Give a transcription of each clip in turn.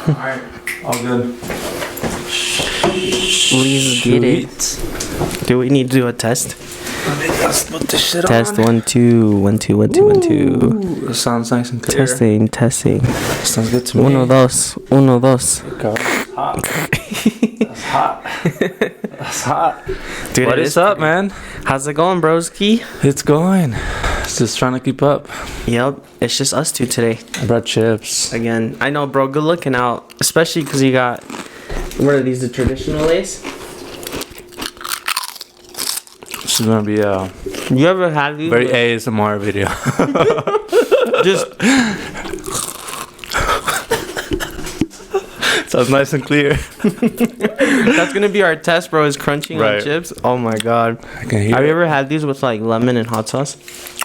Alright, all good. Please get it. Do we need to do a test? Let's put this shit Test on. 1 2 1 2 1 2 1 2. Ooh, sounds nice and clear. Testing. Sounds good to me. Uno dos. Go. Hot. That's hot. That's hot. Dude, What is up, man? How's it going, broski? It's going. Just trying to keep up. Yep, it's just us two today. I brought chips. Again, I know, bro. Good looking out, especially because you got. What are these? The traditional lace? This is gonna be a You ever had these? very ASMR video. Just. Sounds nice and clear. That's gonna be our test, bro. Is crunching on Right. chips. Oh my god. I can hear Have you it. ever had these with like lemon and hot sauce?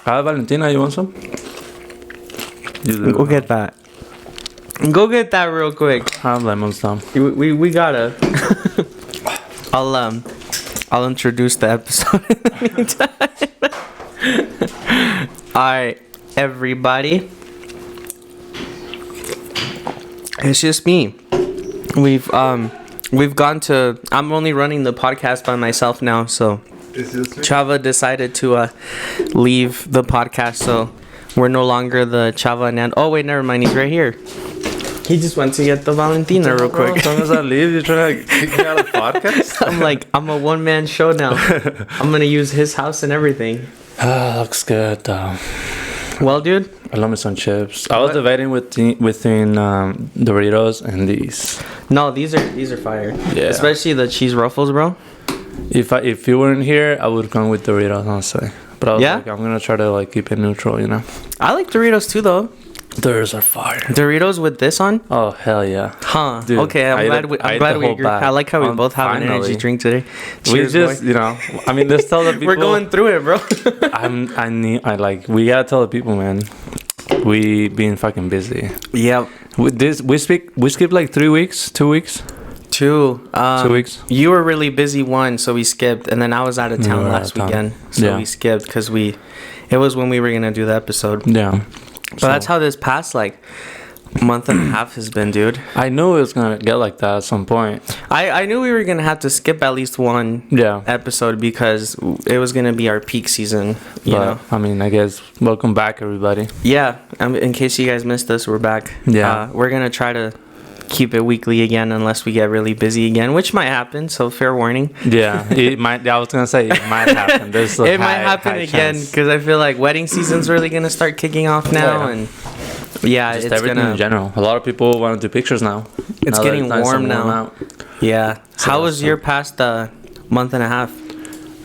Valentina, you want some? Go get that. Go get that real quick. Have lemons down. We gotta. I'll introduce the episode in the meantime. Alright, everybody. It's just me. We've gone to. I'm only running the podcast by myself now, so Chava decided to leave the podcast, so we're no longer the Chava and Nando. Oh wait, never mind. He's right here. He just went to get the Valentina real quick. As soon as I leave, you're trying to kick me out of the podcast? I'm like, I'm a one-man show now. I'm gonna use his house and everything. Looks good though. Well, dude. I love me some chips. I was debating between Doritos and these. No, these are fire. Yeah. Especially the cheese ruffles, bro. If you weren't here, I would come with Doritos, honestly. But I was Yeah? like, I'm gonna try to like keep it neutral, you know. I like Doritos too, though. Doritos are fire. Doritos with this on? Oh hell yeah. Huh. Dude, okay, I'm glad we agree. I like how we both have an energy Finally. drink today. We Cheers, just, boy. you know, I mean, let's tell the people. We're going through it, bro. We gotta tell the people, man. We been fucking busy. Yep. With this, we skipped like 3 weeks, 2 weeks. 2 2 weeks. You were really busy one, so we skipped, and then I was out of town last weekend, so we skipped because it was when we were gonna do the episode. Yeah. But that's how this past like month and a half has been, dude. I knew it was gonna get like that at some point. I knew we were gonna have to skip at least one episode because it was gonna be our peak season, you know. I mean, I guess welcome back, everybody. Yeah, in case you guys missed us, we're back. Yeah, we're gonna try to keep it weekly again unless we get really busy again, which might happen. So fair warning. Yeah, it might. I was gonna say it might happen. There's a it might happen again because I feel like wedding season's really gonna start kicking off now, and just it's everything in general. A lot of people want to do pictures now. It's now getting warm now. Yeah. So, how was your past month and a half?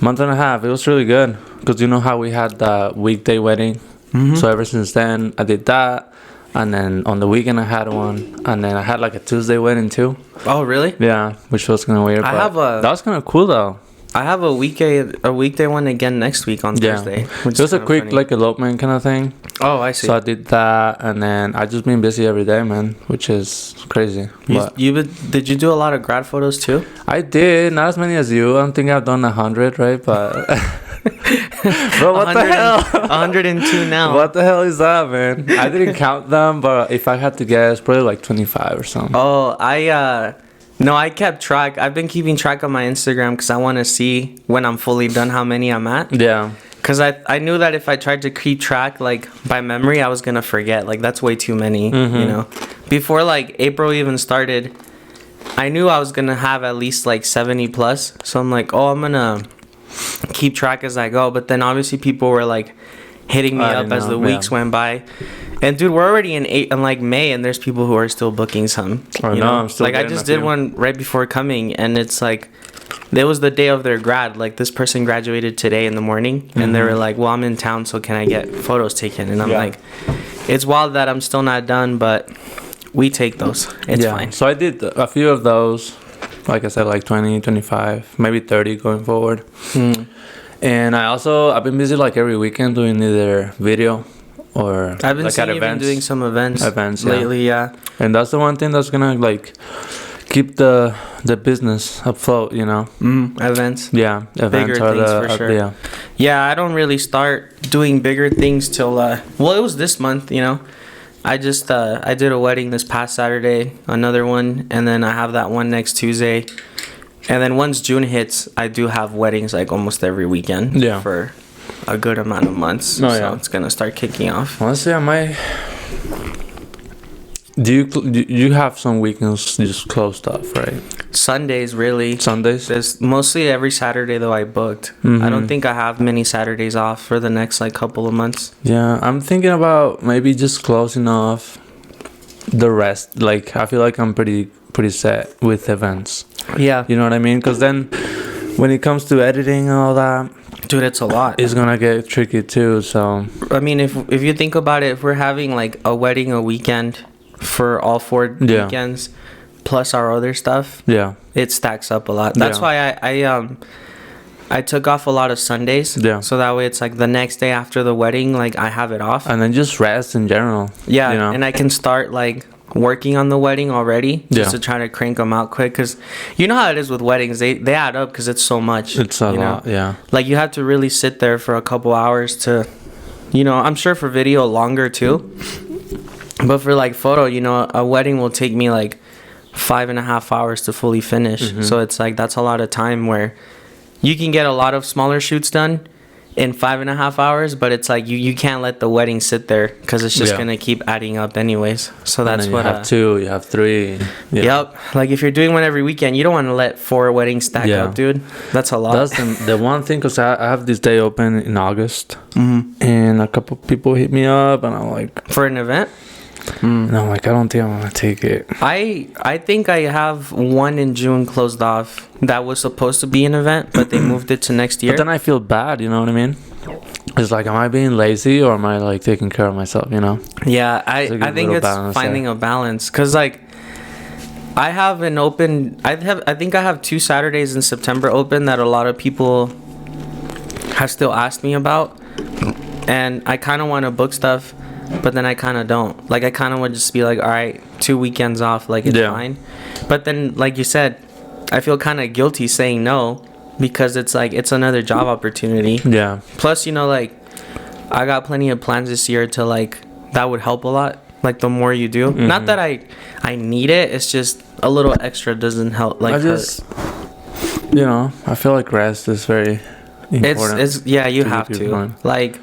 Month and a half. It was really good because you know how we had the weekday wedding. Mm-hmm. So ever since then, I did that. And then on the weekend I had one, and then I had like a Tuesday wedding too. Oh really? Yeah, which was kind of weird. That was kind of cool though. I have a weekday one again next week on Thursday. It was a quick funny. Like elopement kind of thing. Oh, I see. So I did that, and then I just been busy every day, man, which is crazy. Did you do a lot of grad photos too? I did, not as many as you. I don't think I've done 100, right? But. Bro, what the hell? 102 now. What the hell is that, man? I didn't count them, but if I had to guess, probably like 25 or something. Oh, I kept track. I've been keeping track on my Instagram because I want to see when I'm fully done how many I'm at. Yeah. Because I knew that if I tried to keep track like by memory, I was gonna forget. Like that's way too many, you know. Before like April even started, I knew I was gonna have at least like 70 plus. So I'm like, I'm gonna keep track as I go. But then obviously people were like hitting me up as the weeks went by. And dude, we're already in May, and there's people who are still booking some. I'm still like I just did one right before coming, and it's like it was the day of their grad. Like this person graduated today in the morning, and they were like, "Well, I'm in town, so can I get photos taken?" And I'm like, "It's wild that I'm still not done, but we take those. It's fine." So I did a few of those. Like I said, like 20, 25, maybe 30 going forward. And I've been busy like every weekend doing either video or I've been like seeing you've been doing some events lately, And that's the one thing that's gonna like keep the business afloat, you know. Events. Yeah, events bigger are things for sure. Yeah, I don't really start doing bigger things till it was this month, you know. I just I did a wedding this past Saturday, another one, and then I have that one next Tuesday. And then once June hits, I do have weddings like almost every weekend. Yeah. For a good amount of months. Oh, so yeah. it's gonna start kicking off. Honestly, I might. Do you have some weekends just closed off, right? Sundays, really. Sundays? There's mostly every Saturday though I booked. I don't think I have many Saturdays off for the next like couple of months. Yeah, I'm thinking about maybe just closing off the rest. Like, I feel like I'm pretty set with events. Yeah. You know what I mean? Because then when it comes to editing and all that, Dude, it's a lot. it's gonna get tricky too. So I mean, if you think about it, if we're having like a wedding a weekend for all 4 Yeah. weekends plus our other stuff, yeah, it stacks up a lot. That's Yeah. why I took off a lot of Sundays. Yeah. So that way it's like the next day after the wedding, like I have it off. and then just rest in general. Yeah, you know? and I can start like working on the wedding already just Yeah. to try to crank them out quick, because you know how it is with weddings, they add up because it's so much. It's a you know? lot. Yeah, Like you have to really sit there for a couple hours to, you know, I'm sure for video longer too, but for like photo, you know, a wedding will take me like 5.5 hours to fully finish. So it's like that's a lot of time where you can get a lot of smaller shoots done in 5.5 hours, but it's like you can't let the wedding sit there because it's just Yeah. gonna keep adding up anyways. So and that's then what you have 2, you have 3. Yeah. Yep. Like if you're doing one every weekend, you don't want to let 4 weddings stack Yeah. up, dude. That's a lot. That's the one thing, because I have this day open in August, and a couple people hit me up, and I'm like, For an event. and I'm like, I don't think I'm gonna take it. I think I have one in June closed off that was supposed to be an event, but they moved it to next year. But then I feel bad, you know what I mean? It's like, am I being lazy or am I like taking care of myself, you know? Yeah, It's a I good think little it's balance finding there. a balance, cause like I have an open. I think I have 2 Saturdays in September open that a lot of people have still asked me about, and I kind of want to book stuff, but then I kind of don't. Like I kind of would just be like, all right, 2 weekends off, like it's Yeah. fine. But then, like you said, I feel kind of guilty saying no because it's like it's another job opportunity. Yeah. Plus, you know, like I got plenty of plans this year to like that would help a lot. Like the more you do, not that I need it. It's just a little extra doesn't help. Like I just, you know, I feel like rest is very important. it's yeah, you to have keep to. going. Like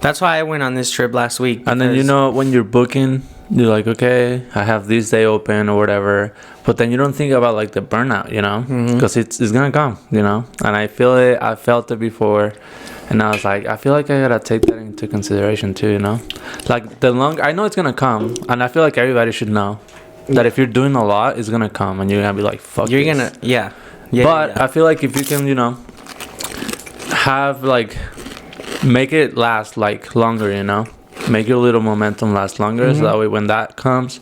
that's why I went on this trip last week. And then, you because- know, when you're booking, you're like, okay, I have this day open or whatever. But then you don't think about like the burnout, you know, because it's gonna come, you know. And I feel it. I felt it before, and I was like, I feel like I gotta take that into consideration too, you know. Like the longer I know it's gonna come, and I feel like everybody should know that if you're doing a lot, it's gonna come, and you're gonna be like, fuck. you're this. gonna yeah. But yeah. I feel like if you can, you know, have like make it last like longer, you know, make your little momentum last longer, so that way when that comes,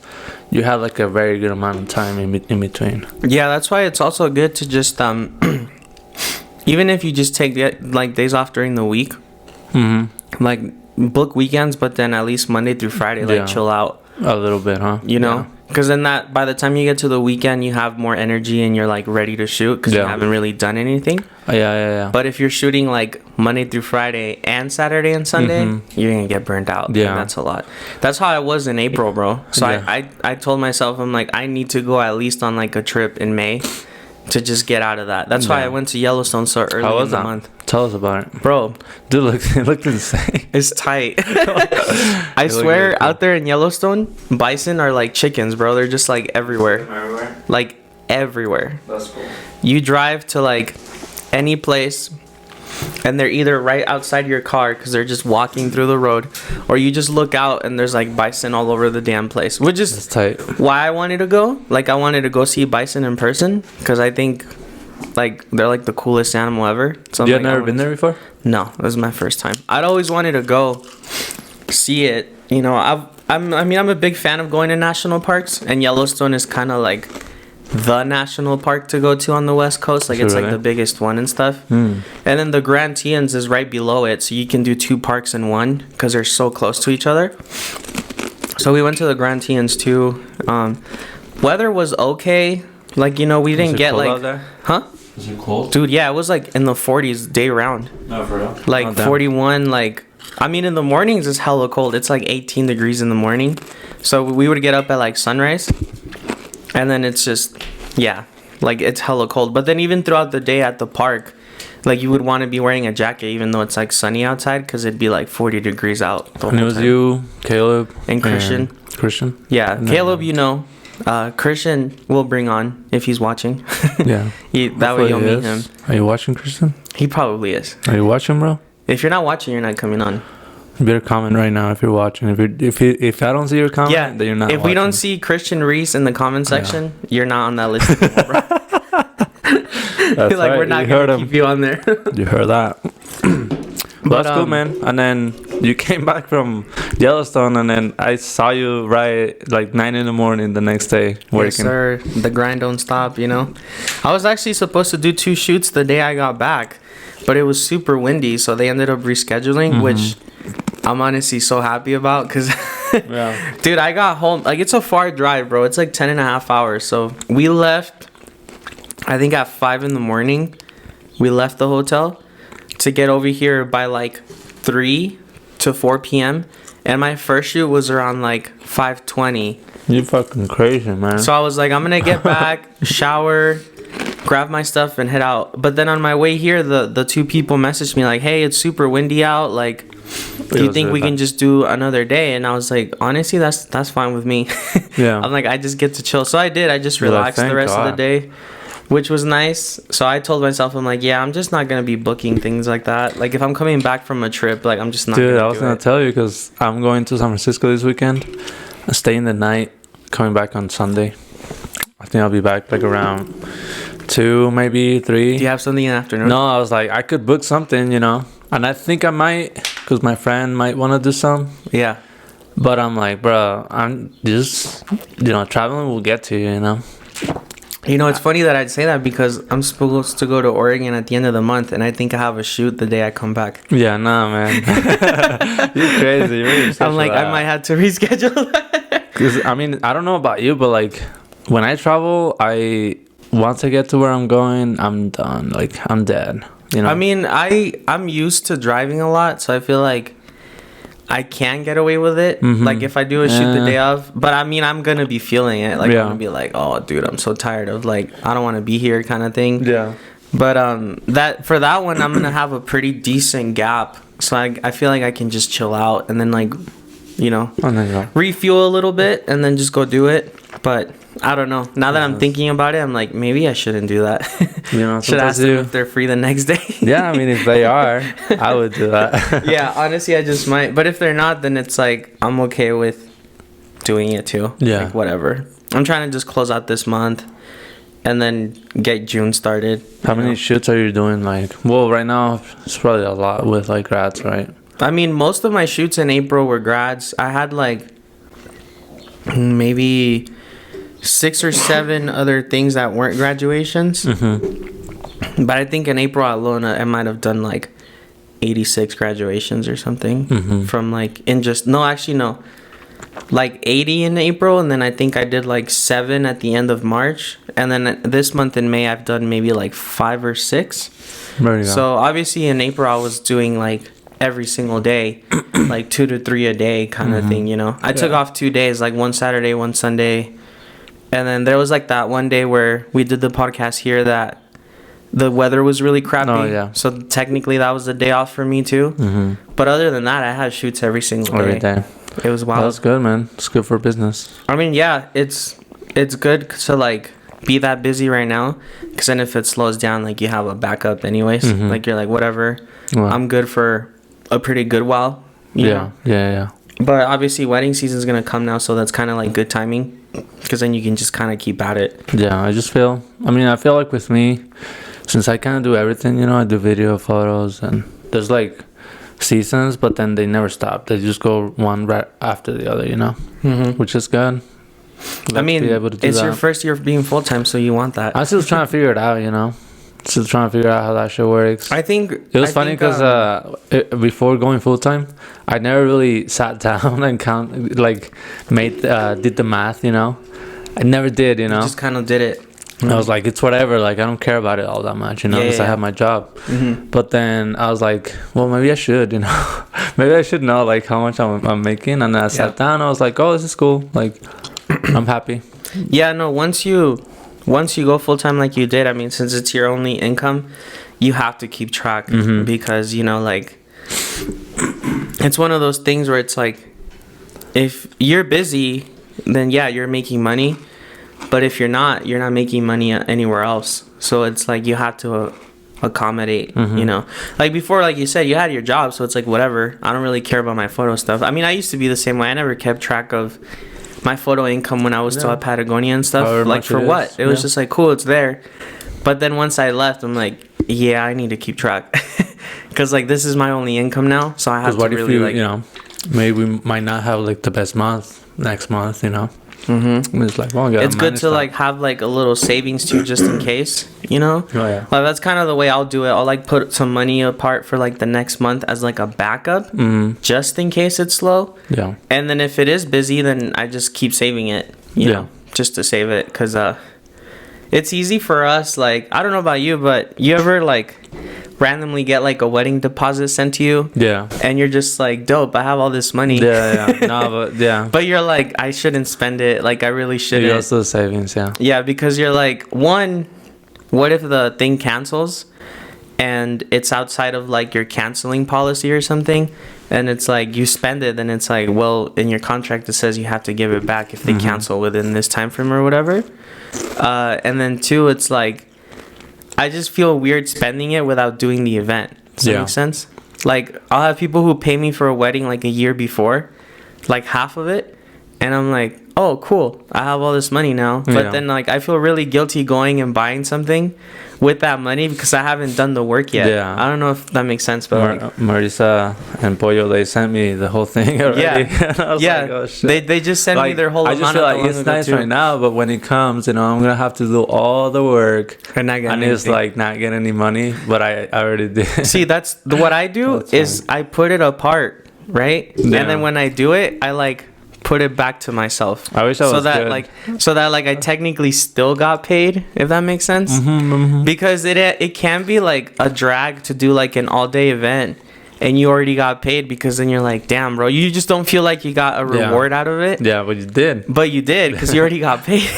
you have like a very good amount of time in between. Yeah, that's why it's also good to just even if you just take like days off during the week, like book weekends, but then at least Monday through Friday, like Yeah. chill out, A little bit, huh? you know? Because then that by the time you get to the weekend, you have more energy and you're like ready to shoot because you Yeah. haven't really done anything. Yeah. But if you're shooting like Monday through Friday and Saturday and Sunday, you're gonna get burnt out. Yeah. And that's a lot. That's how I was in April, bro. So Yeah. I told myself, I'm like, I need to go at least on like a trip in May to just get out of that. That's why Yeah. I went to Yellowstone so early How in was the that? month. Tell us about it, Bro, dude. It looked insane. it's tight. I looked swear, really cool. out there in Yellowstone, bison are like chickens, bro. They're just like everywhere. Like everywhere. That's cool. You drive to like any place and they're either right outside your car because they're just walking through the road, or you just look out and there's like bison all over the damn place, which It's is tight. why I wanted to go. Like I wanted to go see bison in person because I think like they're like the coolest animal ever. So I'm You like, had I never wanna been there before? No, this is my first time. I'd always wanted to go see it. You know, I'm a big fan of going to national parks, and Yellowstone is kind of like the national park to go to on the West Coast. Like it's like Really? the biggest one and stuff. And then the Grand Teons is right below it, so you can do 2 parks in one because they're so close to each other. So we went to the Grand Teons too. Weather was okay. Like, you know, we didn't get like, huh? Is it cold? Dude, yeah, it was like in the 40s day round. No, for real. Like Oh, damn. 41, like I mean, in the mornings it's hella cold. It's like 18 degrees in the morning. So we would get up at like sunrise, and then it's just, yeah, like it's hella cold. But then even throughout the day at the park, like you would want to be wearing a jacket even though it's like sunny outside, because it'd be like 40 degrees out the whole And it was time. you, Caleb, And Christian. Christian? Yeah, And Caleb, you know. Christian will bring on if he's watching. Yeah. That way you'll meet him. Are you watching, Christian? He probably is. Are you watching, bro? If you're not watching, you're not coming on. You better comment right now if you're watching. If I don't see your comment, Yeah, then you're not if watching. we don't see Christian Reese in the comment section, you're not on that list anymore, bro. That's Like, right. we're not You going heard to him. keep you on there. You heard that. But that's cool, man. And then you came back from Yellowstone, and then I saw you right like 9 in the morning the next day working. Yes, sir. The grind don't stop, you know. I was actually supposed to do 2 shoots the day I got back, but it was super windy, so they ended up rescheduling, which I'm honestly so happy about, because Yeah. dude, I got home, like, it's a far drive, bro. It's like 10 and a half hours. So we left, I think at 5 in the morning, we left the hotel to get over here by like 3 to 4 p.m. And my first shoot was around like 5:20. You fucking crazy, man. So I was like, I'm gonna get back, shower, grab my stuff, and head out. But then on my way here, the 2 people messaged me like, hey, it's super windy out. Like, do you think we can just do another day? And I was like, honestly, that's fine with me. Yeah. I'm like, I just get to chill. So I did. I just You're like, relaxed the "Thank rest of the God." day, which was nice. So I told myself, I'm like, yeah, I'm just not gonna be booking things like that. Like, if I'm coming back from a trip, like, I'm just not. Dude, gonna I was do gonna it. tell you because I'm going to San Francisco this weekend. Staying the night, coming back on Sunday. I think I'll be back like around 2, maybe 3. Do you have something in the afternoon? No, I was like, I could book something, you know. And I think I might, because my friend might want to do some. Yeah. But I'm like, bro, I'm just, traveling will get to you, you know. You know, it's funny that I'd say that because I'm supposed to go to Oregon at the end of the month, and I think I have a shoot the day I come back. Yeah, nah, man. You're crazy. You're really I'm like, I might have to reschedule that. Because, I mean, I don't know about you, but, like, when I travel, once I get to where I'm going, I'm done. Like, I'm dead, you know? I mean, I'm used to driving a lot, so I feel like I can get away with it. Like, if I do a shoot the day of. But, I mean, I'm going to be feeling it. Like, Yeah. I'm going to be like, oh, dude, I'm so tired of, like, I don't want to be here kind of thing. Yeah. But for that one, I'm going to have a pretty decent gap. So I feel like I can just chill out and then, like, you know, Oh, there you go. refuel a little bit and then just go do it. But I don't know. Now that I'm thinking about it, I'm like, maybe I shouldn't do that. You know, Should ask sometimes them you- if they're free the next day. Yeah, I mean, if they are, I would do that. Yeah, honestly, I just might. But if they're not, then it's like, I'm okay with doing it too. Yeah. Like, whatever. I'm trying to just close out this month and then get June started. How you many know? shoots are you doing? Like, well, right now, it's probably a lot with, like, grads, right? I mean, most of my shoots in April were grads. I had like maybe 6 or 7 other things that weren't graduations. But I think in April alone, I might have done like 86 graduations or something from like like 80 in April. And then I think I did like 7 at the end of March. And then this month in May, I've done maybe like 5 or 6. There you go. So obviously in April, I was doing like every single day, like 2 to 3 a day kind of thing, you know. I took off 2 days, like one Saturday, one Sunday. And then there was like that one day where we did the podcast here that the weather was really crappy. Oh, yeah. So technically that was the day off for me too. But other than that, I had shoots every single day. Every day. It was wild. That's good, man. It's good for business. I mean, yeah, it's good to like be that busy right now, because then if it slows down, like you have a backup anyways. Like you're like, whatever, Wow. I'm good for a pretty good while. you know? Yeah. But obviously wedding season's gonna come now, so that's kind of like good timing, because then you can just kind of keep at it. Yeah, I feel like with me, since I kind of do everything, you know, I do video, photos, and there's like seasons, but then they never stop. They just go one right after the other, you know, which is good. I mean, be able to do it's your that. first year of being full-time, so you want that. I'm still trying to figure it out, you know. Still trying to figure out how that shit works. I think It was funny because before going full time, I never really sat down and did the math. You know, I never did. You know, just kind of did it. I was like, it's whatever. Like, I don't care about it all that much, you know, because I have my job. But then I was like, well, maybe I should, you know. Maybe I should know, like, how much I'm making. And then I sat down. I was like, oh, this is cool. Like, I'm happy. Yeah, no, once you go full-time like you did, I mean, since it's your only income, you have to keep track. Because, you know, like, it's one of those things where it's like, if you're busy, then, yeah, you're making money. But if you're not making money anywhere else. So it's like you have to accommodate, you know. Like before, like you said, you had your job, so it's like whatever. I don't really care about my photo stuff. I mean, I used to be the same way. I never kept track of my photo income when I was still at Patagonia and stuff. However like for what? It was just like, cool, it's there. But then once I left, I'm like, yeah, I need to keep track. Because like this is my only income now, so I have to really like, you know, maybe we might not have like the best month next month, you know. It's like, well, it's good to like have like a little savings too, just in case, you know. Like that's kind of the way I'll do it. I'll like put some money apart for like the next month as like a backup, just in case it's slow. And then if it is busy, then I just keep saving it, you know, just to save it, because it's easy for us. Like, I don't know about you, but you ever like randomly get like a wedding deposit sent to you, and you're just like, dope, I have all this money, but you're like, I shouldn't spend it, like I really shouldn't. You also savings, because you're like, one, what if the thing cancels and it's outside of like your canceling policy or something, and it's like you spend it, then it's like, well, in your contract it says you have to give it back if they cancel within this time frame or whatever. And then two, it's like, I just feel weird spending it without doing the event. Does that make sense? Like, I'll have people who pay me for a wedding like a year before, like half of it, and I'm like, oh, cool, I have all this money now. But then, like, I feel really guilty going and buying something with that money because I haven't done the work yet. I don't know if that makes sense, but Marisa and Pollo, they sent me the whole thing already. Like, oh, shit. They just sent me their whole amount. I just feel like it's nice right now, but when it comes, you know, I'm gonna have to do all the work and it's like not get any money, but I already did. See, that's what I do is I put it apart, right? And then when I do it, I like put it back to myself. I wish I was good. So that I technically still got paid, if that makes sense. Because it can be like a drag to do like an all day event and you already got paid, because then you're like, damn, bro, you just don't feel like you got a reward out of it. But you did. But you did, because you already got paid.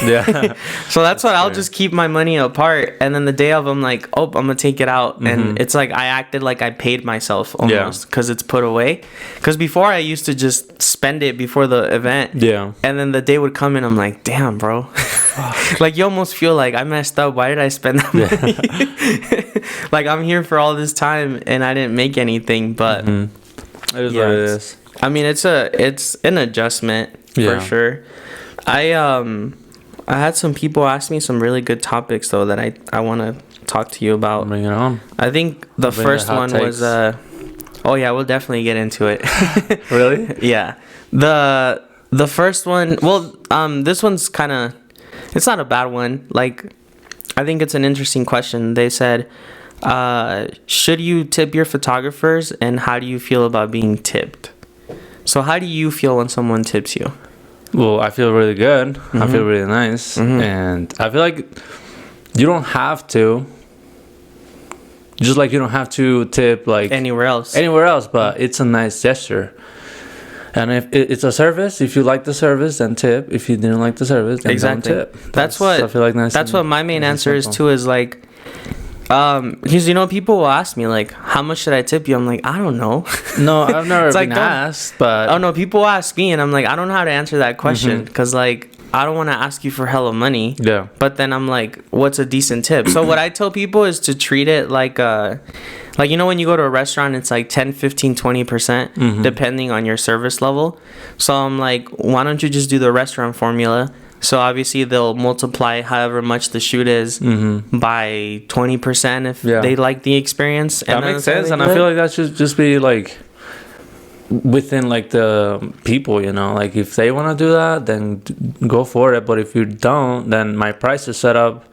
So that's what I'll just keep my money apart, and then the day of, I'm like, oh, I'm gonna take it out, and it's like I acted like I paid myself almost, because it's put away. Because before I used to just spend it before the event, and then the day would come and I'm like, damn, bro. Like, you almost feel like I messed up. Why did I spend that money? Like, I'm here for all this time and I didn't make anything. But it is what it is. I mean, it's an adjustment for sure. I had some people ask me some really good topics though that I want to talk to you about. Bring it on. I think the first one was oh yeah, we'll definitely get into it. Really? Yeah. The first one, well, this one's kind of, it's not a bad one. Like, I think it's an interesting question. They said, should you tip your photographers, and how do you feel about being tipped? So how do you feel when someone tips you? Well, I feel really good. I feel really nice. And I feel like you don't have to. Just like you don't have to tip like anywhere else, but it's a nice gesture. And if it's a service, if you like the service, then tip. If you didn't like the service, then don't tip. That's what I feel like. That's what my main answer is too. Is like, because you know, people will ask me like, how much should I tip you? I'm like, I don't know. No, I've never been like, asked, but oh no, people ask me, and I'm like, I don't know how to answer that question, because like, I don't want to ask you for hella money. Yeah. But then I'm like, what's a decent tip? So what I tell people is to treat it like you know, when you go to a restaurant, it's like 10, 15, 20% depending on your service level. So I'm like, why don't you just do the restaurant formula? So obviously they'll multiply however much the shoot is by 20% if they like the experience. And that makes sense. And I feel like that should just be like within like the people, you know, like if they want to do that, then go for it. But if you don't, then my price is set up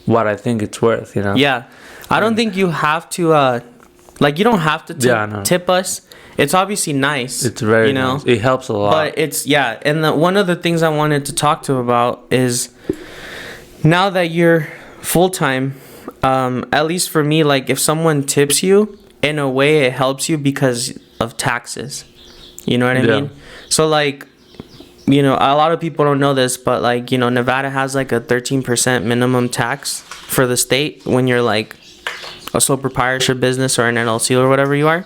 what I think it's worth, you know. I don't think you have to like, you don't have to tip us. It's obviously nice. It's very nice. It helps a lot. But it's and one of the things I wanted to talk to about is, now that you're full time, at least for me, like if someone tips you, in a way it helps you because of taxes. You know what I mean? So like, you know, a lot of people don't know this, but like, you know, Nevada has like a 13% minimum tax for the state when you're like a sole proprietorship business or an LLC or whatever you are.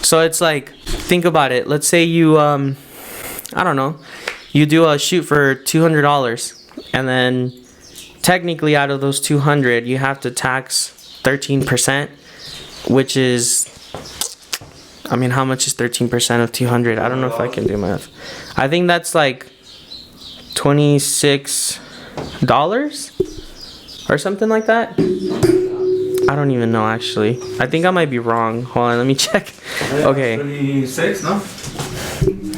So it's like, think about it. Let's say you, I don't know, you do a shoot for $200, and then technically out of those 200, you have to tax 13%, which is, I mean, how much is 13% of 200? I don't know if I can do math. I think that's like $26 or something like that. I don't even know, actually. I think I might be wrong. Hold on, let me check. Okay. 26, no?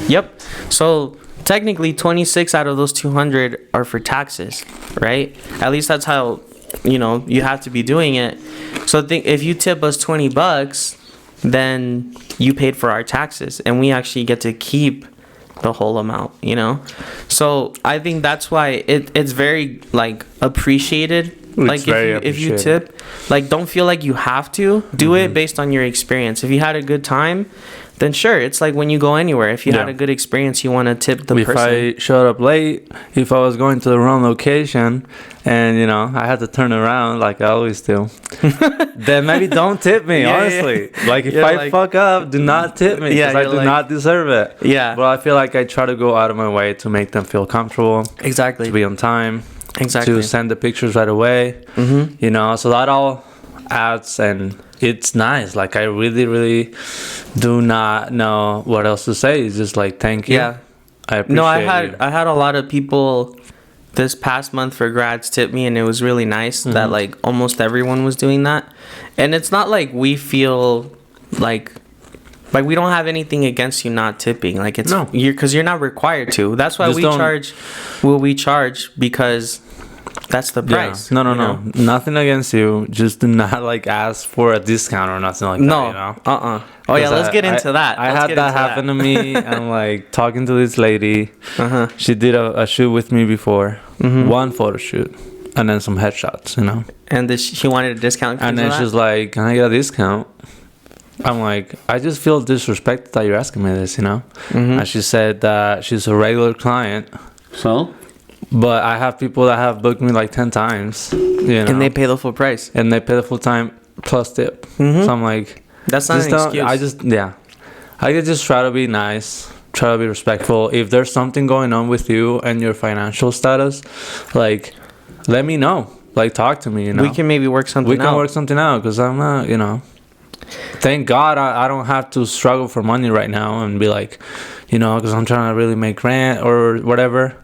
Yep. So technically 26 out of those 200 are for taxes, right? At least that's how, you know, you have to be doing it. So think if you tip us $20, then you paid for our taxes, and we actually get to keep the whole amount, you know? So I think that's why it's very like appreciated. Like if you tip, like don't feel like you have to do it based on your experience. If you had a good time, then sure, it's like when you go anywhere. If you had a good experience, you want to tip the person. If I showed up late, if I was going to the wrong location, and you know I had to turn around like I always do, then maybe don't tip me. Honestly, like if I fuck up, do not tip me because I do not deserve it. Yeah. But I feel like I try to go out of my way to make them feel comfortable. Exactly. To be on time. Exactly. To send the pictures right away. You know, so that all adds, and it's nice. Like I really do not know what else to say. It's just like thank you. Yeah. I appreciate I had a lot of people this past month for grads tip me, and it was really nice that like almost everyone was doing that. And it's not like we feel like we don't have anything against you not tipping. Like it's because you're not required to. That's why we charge what we charge, because that's the price. Yeah. No. Nothing against you. Just do not like ask for a discount or nothing like that. You know? Oh yeah, let's get into that. I had that happen to me. I'm like talking to this lady. She did a shoot with me before. One photo shoot. And then some headshots, you know. And she wanted a discount. And then she's like, "Can I get a discount?" I'm like, I just feel disrespected that you're asking me this, you know? And she said that she's a regular client. So? But I have people that have booked me like 10 times, you know? And they pay the full price. And they pay the full time plus tip. So I'm like... That's not an excuse. I just try to be nice, try to be respectful. If there's something going on with you and your financial status, like, let me know. Like, talk to me, you know? We can maybe work something out. We can work something out, because I'm not, you know... Thank God I don't have to struggle for money right now and be like, you know, because I'm trying to really make rent or whatever.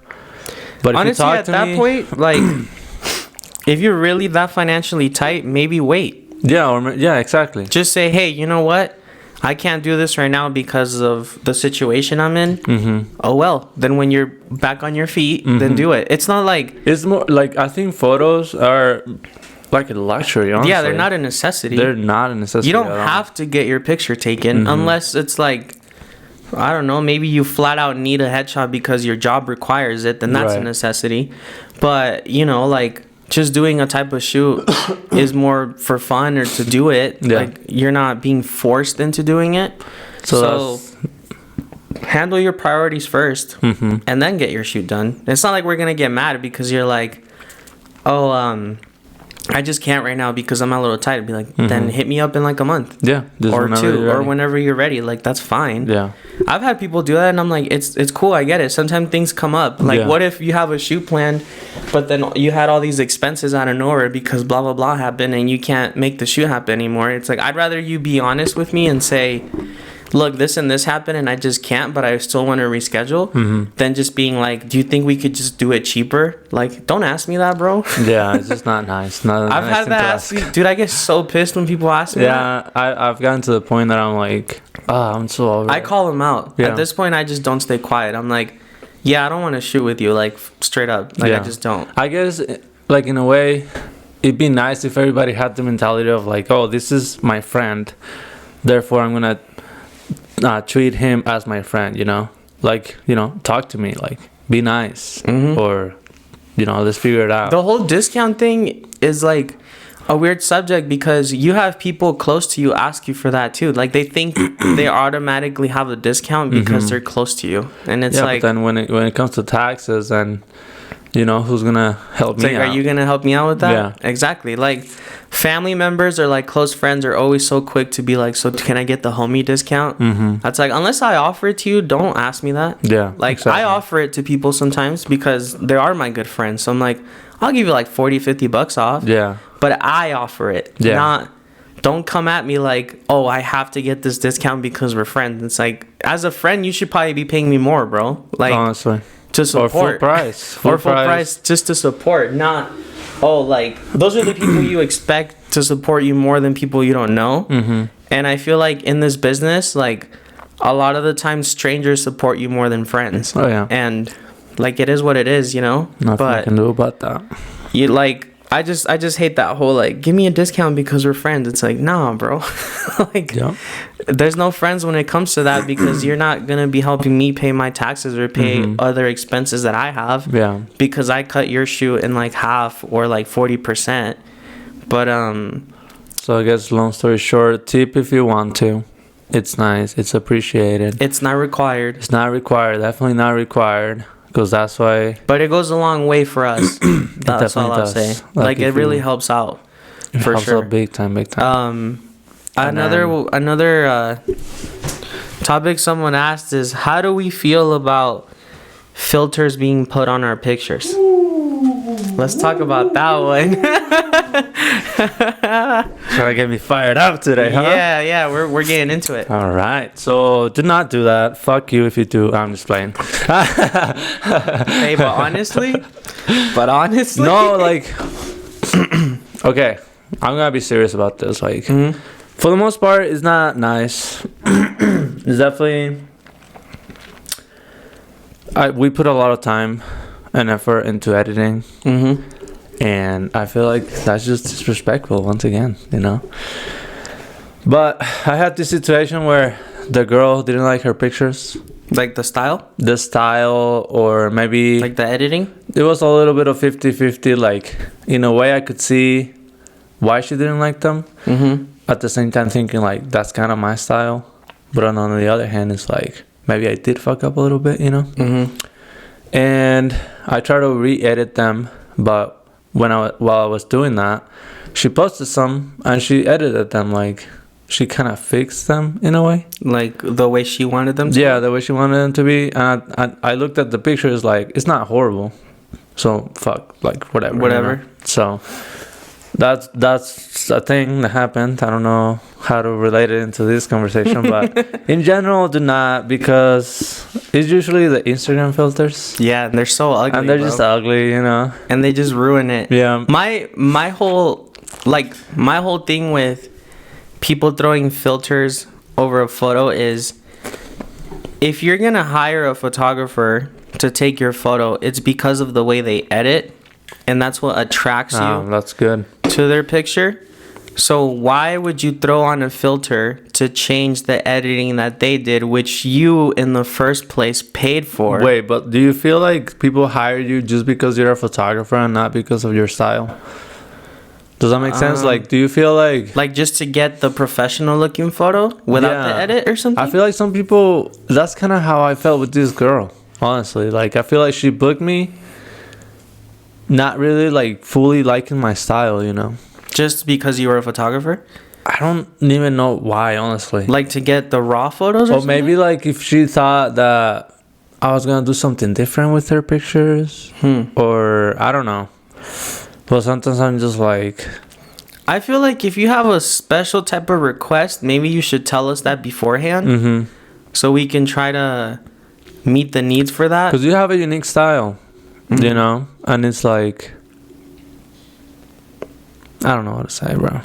But honestly, if you talk at to that me, point, like, if you're really that financially tight, maybe wait. Yeah, exactly. Just say, hey, you know what? I can't do this right now because of the situation I'm in. Oh, well, then when you're back on your feet, then do it. It's not like... It's more like, I think photos are... like a luxury, honestly. Yeah, they're not a necessity. They're not a necessity. You don't have to get your picture taken unless it's like, I don't know, maybe you flat out need a headshot because your job requires it, then that's a necessity. But, you know, like, just doing a type of shoot is more for fun or to do it. Yeah. Like, you're not being forced into doing it. So handle your priorities first and then get your shoot done. It's not like we're going to get mad because you're like, I just can't right now because I'm a little tight. I'd be like, then hit me up in like a month. Yeah. Or two. Or whenever you're ready. Like, that's fine. Yeah. I've had people do that and I'm like, it's cool. I get it. Sometimes things come up. Like, what if you have a shoot planned, but then you had all these expenses out of nowhere because blah, blah, blah happened and you can't make the shoot happen anymore. It's like, I'd rather you be honest with me and say, look, this and this happened and I just can't, but I still want to reschedule, than just being like, do you think we could just do it cheaper? Like, don't ask me that, bro. Yeah, it's just not nice. I've had that ask me. Dude, I get so pissed when people ask me that. I've gotten to the point that I'm like, I'm so over I call them out. Yeah. At this point, I just don't stay quiet. I'm like, yeah, I don't want to shoot with you, like, straight up. Like, I just don't. I guess, like, in a way, it'd be nice if everybody had the mentality of like, oh, this is my friend, therefore I'm going to treat him as my friend, you know, like, you know, talk to me, like, be nice, or let's figure it out. The whole discount thing is like a weird subject because you have people close to you ask you for that too. Like they think they automatically have a discount because they're close to you, and it's like. But then when it comes to taxes and who's gonna help me out? Are you gonna help me out with that? Yeah, exactly. Like family members or like close friends are always so quick to be like, so can I get the homie discount? That's like, unless I offer it to you, don't ask me that. Yeah, like exactly. I offer it to people sometimes because they are my good friends, so I'm like, I'll give you like $40-$50 off. Yeah, but I offer it. Yeah, don't come at me like, oh, I have to get this discount because we're friends. It's like, as a friend, you should probably be paying me more, bro. Like, honestly, to support. Or full price. Full price just to support. Not, oh, like, those are the people you expect to support you more than people you don't know. And I feel like in this business, like, a lot of the time strangers support you more than friends. Oh, yeah. And, like, it is what it is, Nothing I can do about that. You, like... I just hate that whole, like, give me a discount because we're friends. It's like, nah, bro. Like, there's no friends when it comes to that because you're not going to be helping me pay my taxes or pay other expenses that I have. Yeah. Because I cut your shoe in, like, half or, like, 40%. But, So, I guess, long story short, tip if you want to. It's nice. It's appreciated. It's not required. It's not required. Definitely not required. Because that's why. But it goes a long way for us. That's all I'll say. Like it really helps out. It for helps sure. Out big time. Another topic someone asked is, how do we feel about filters being put on our pictures? Let's talk about that one. Trying to get me fired up today, huh? Yeah, we're getting into it. All right. So do not do that. Fuck you if you do. I'm just playing. Hey, but honestly. No, like, okay. I'm going to be serious about this. Like, for the most part, it's not nice. It's definitely... we put a lot of time and effort into editing. And I feel like that's just disrespectful once again, But I had this situation where the girl didn't like her pictures. Like the style? The style, or maybe... Like the editing? It was a little bit of 50-50. Like, in a way, I could see why she didn't like them. At the same time thinking, like, that's kind of my style. But on the other hand, it's like, maybe I did fuck up a little bit, And I tried to re-edit them, but while I was doing that, she posted some and she edited them, like she kind of fixed them in a way, like the way she wanted them to. Yeah, the way she wanted them to be. And I looked at the pictures, like it's not horrible, so fuck, like whatever. So that's a thing that happened. I don't know how to relate it into this conversation, but in general, do not, because it's usually the Instagram filters. Yeah, and they're so ugly. And they're just ugly, And they just ruin it. Yeah. My whole thing with people throwing filters over a photo is, if you're gonna hire a photographer to take your photo, it's because of the way they edit, and that's what attracts you. That's good. To their picture. So why would you throw on a filter to change the editing that they did, which you in the first place paid for? Wait, but do you feel like people hire you just because you're a photographer and not because of your style? Does that make sense? Like, do you feel like just to get the professional looking photo without the edit or something? I feel like some people, that's kind of how I felt with this girl, honestly. Like, I feel like she booked me not really like fully liking my style, Just because you were a photographer? I don't even know why, honestly. Like to get the raw photos or maybe like if she thought that I was gonna do something different with her pictures. Or I don't know. But sometimes I'm just like, I feel like if you have a special type of request, maybe you should tell us that beforehand. So we can try to meet the needs for that. Because you have a unique style, And it's like, I don't know what to say, bro.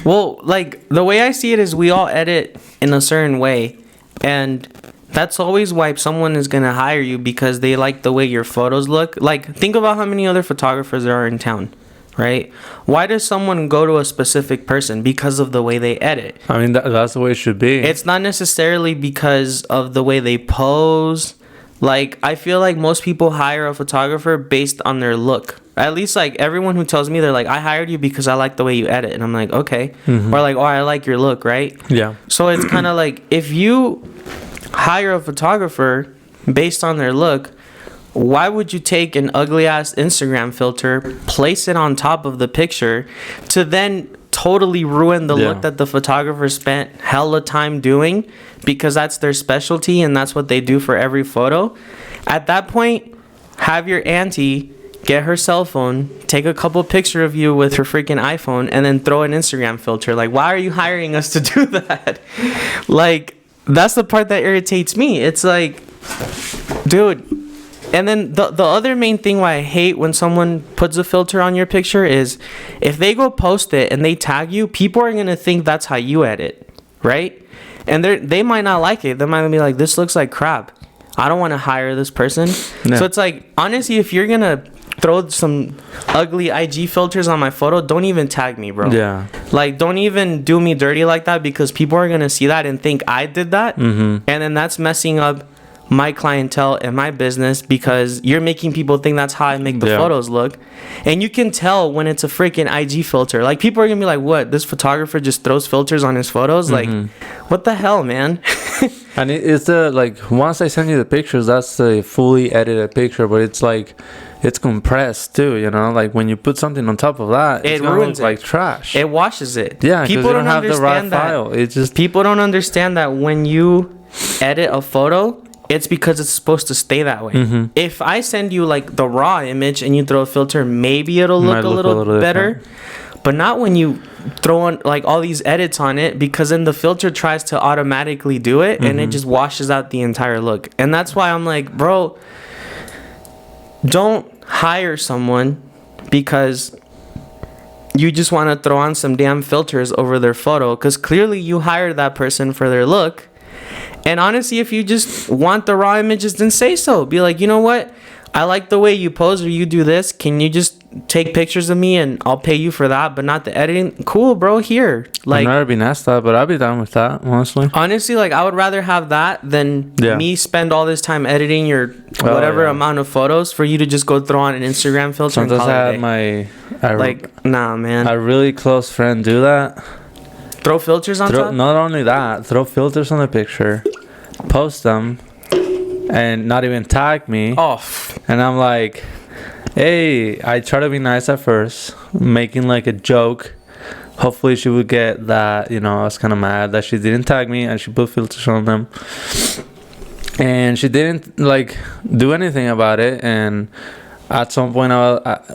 Well, like, the way I see it is we all edit in a certain way. And that's always why someone is going to hire you, because they like the way your photos look. Like, think about how many other photographers there are in town, right? Why does someone go to a specific person? Because of the way they edit. I mean, that's the way it should be. It's not necessarily because of the way they pose, Like, I feel like most people hire a photographer based on their look. At least, like, everyone who tells me, they're like, I hired you because I like the way you edit. And I'm like, okay. Or like, oh, I like your look, right? Yeah. So it's kind of like, if you hire a photographer based on their look, why would you take an ugly ass Instagram filter, place it on top of the picture to then totally ruin the look that the photographer spent hella time doing, because that's their specialty and that's what they do for every photo? At that point, have your auntie get her cell phone, take a couple picture of you with her freaking iPhone, and then throw an Instagram filter. Like, why are you hiring us to do that? Like, that's the part that irritates me. It's like, dude. And then the other main thing why I hate when someone puts a filter on your picture is if they go post it and they tag you, people are going to think that's how you edit, right? And they might not like it. They might be like, this looks like crap. I don't want to hire this person. No. So it's like, honestly, if you're going to throw some ugly IG filters on my photo, don't even tag me, bro. Yeah. Like, don't even do me dirty like that, because people are going to see that and think I did that. And then that's messing up my clientele and my business, because you're making people think that's how I make the photos look. And you can tell when it's a freaking IG filter. Like, people are gonna be like, what, this photographer just throws filters on his photos? Like, what the hell, man? And it's like, once I send you the pictures, that's a fully edited picture, but it's like, it's compressed too, you know? Like, when you put something on top of that, it ruins it. Like trash. It washes it. Yeah, because you don't have the right file. It's just, people don't understand that when you edit a photo, it's because it's supposed to stay that way. If I send you like the raw image and you throw a filter, maybe it'll look a little better. Different. But not when you throw on like all these edits on it, because then the filter tries to automatically do it and it just washes out the entire look. And that's why I'm like, bro, don't hire someone because you just want to throw on some damn filters over their photo, because clearly you hired that person for their look. And honestly, if you just want the raw images, then say so. Be like, you know what? I like the way you pose or you do this. Can you just take pictures of me and I'll pay you for that, but not the editing? Cool, bro. Here. Like, I've never been asked that, but I'd be down with that, honestly. Honestly, like, I would rather have that than me spend all this time editing your whatever amount of photos for you to just go throw on an Instagram filter. Sometimes I had nah, man. A really close friend do that. Throw filters on top? Not only that, throw filters on the picture, post them, and not even tag me. Oh. And I'm like, hey, I try to be nice at first, making like a joke. Hopefully she would get that, you know, I was kind of mad that she didn't tag me and she put filters on them. And she didn't like do anything about it. And at some point,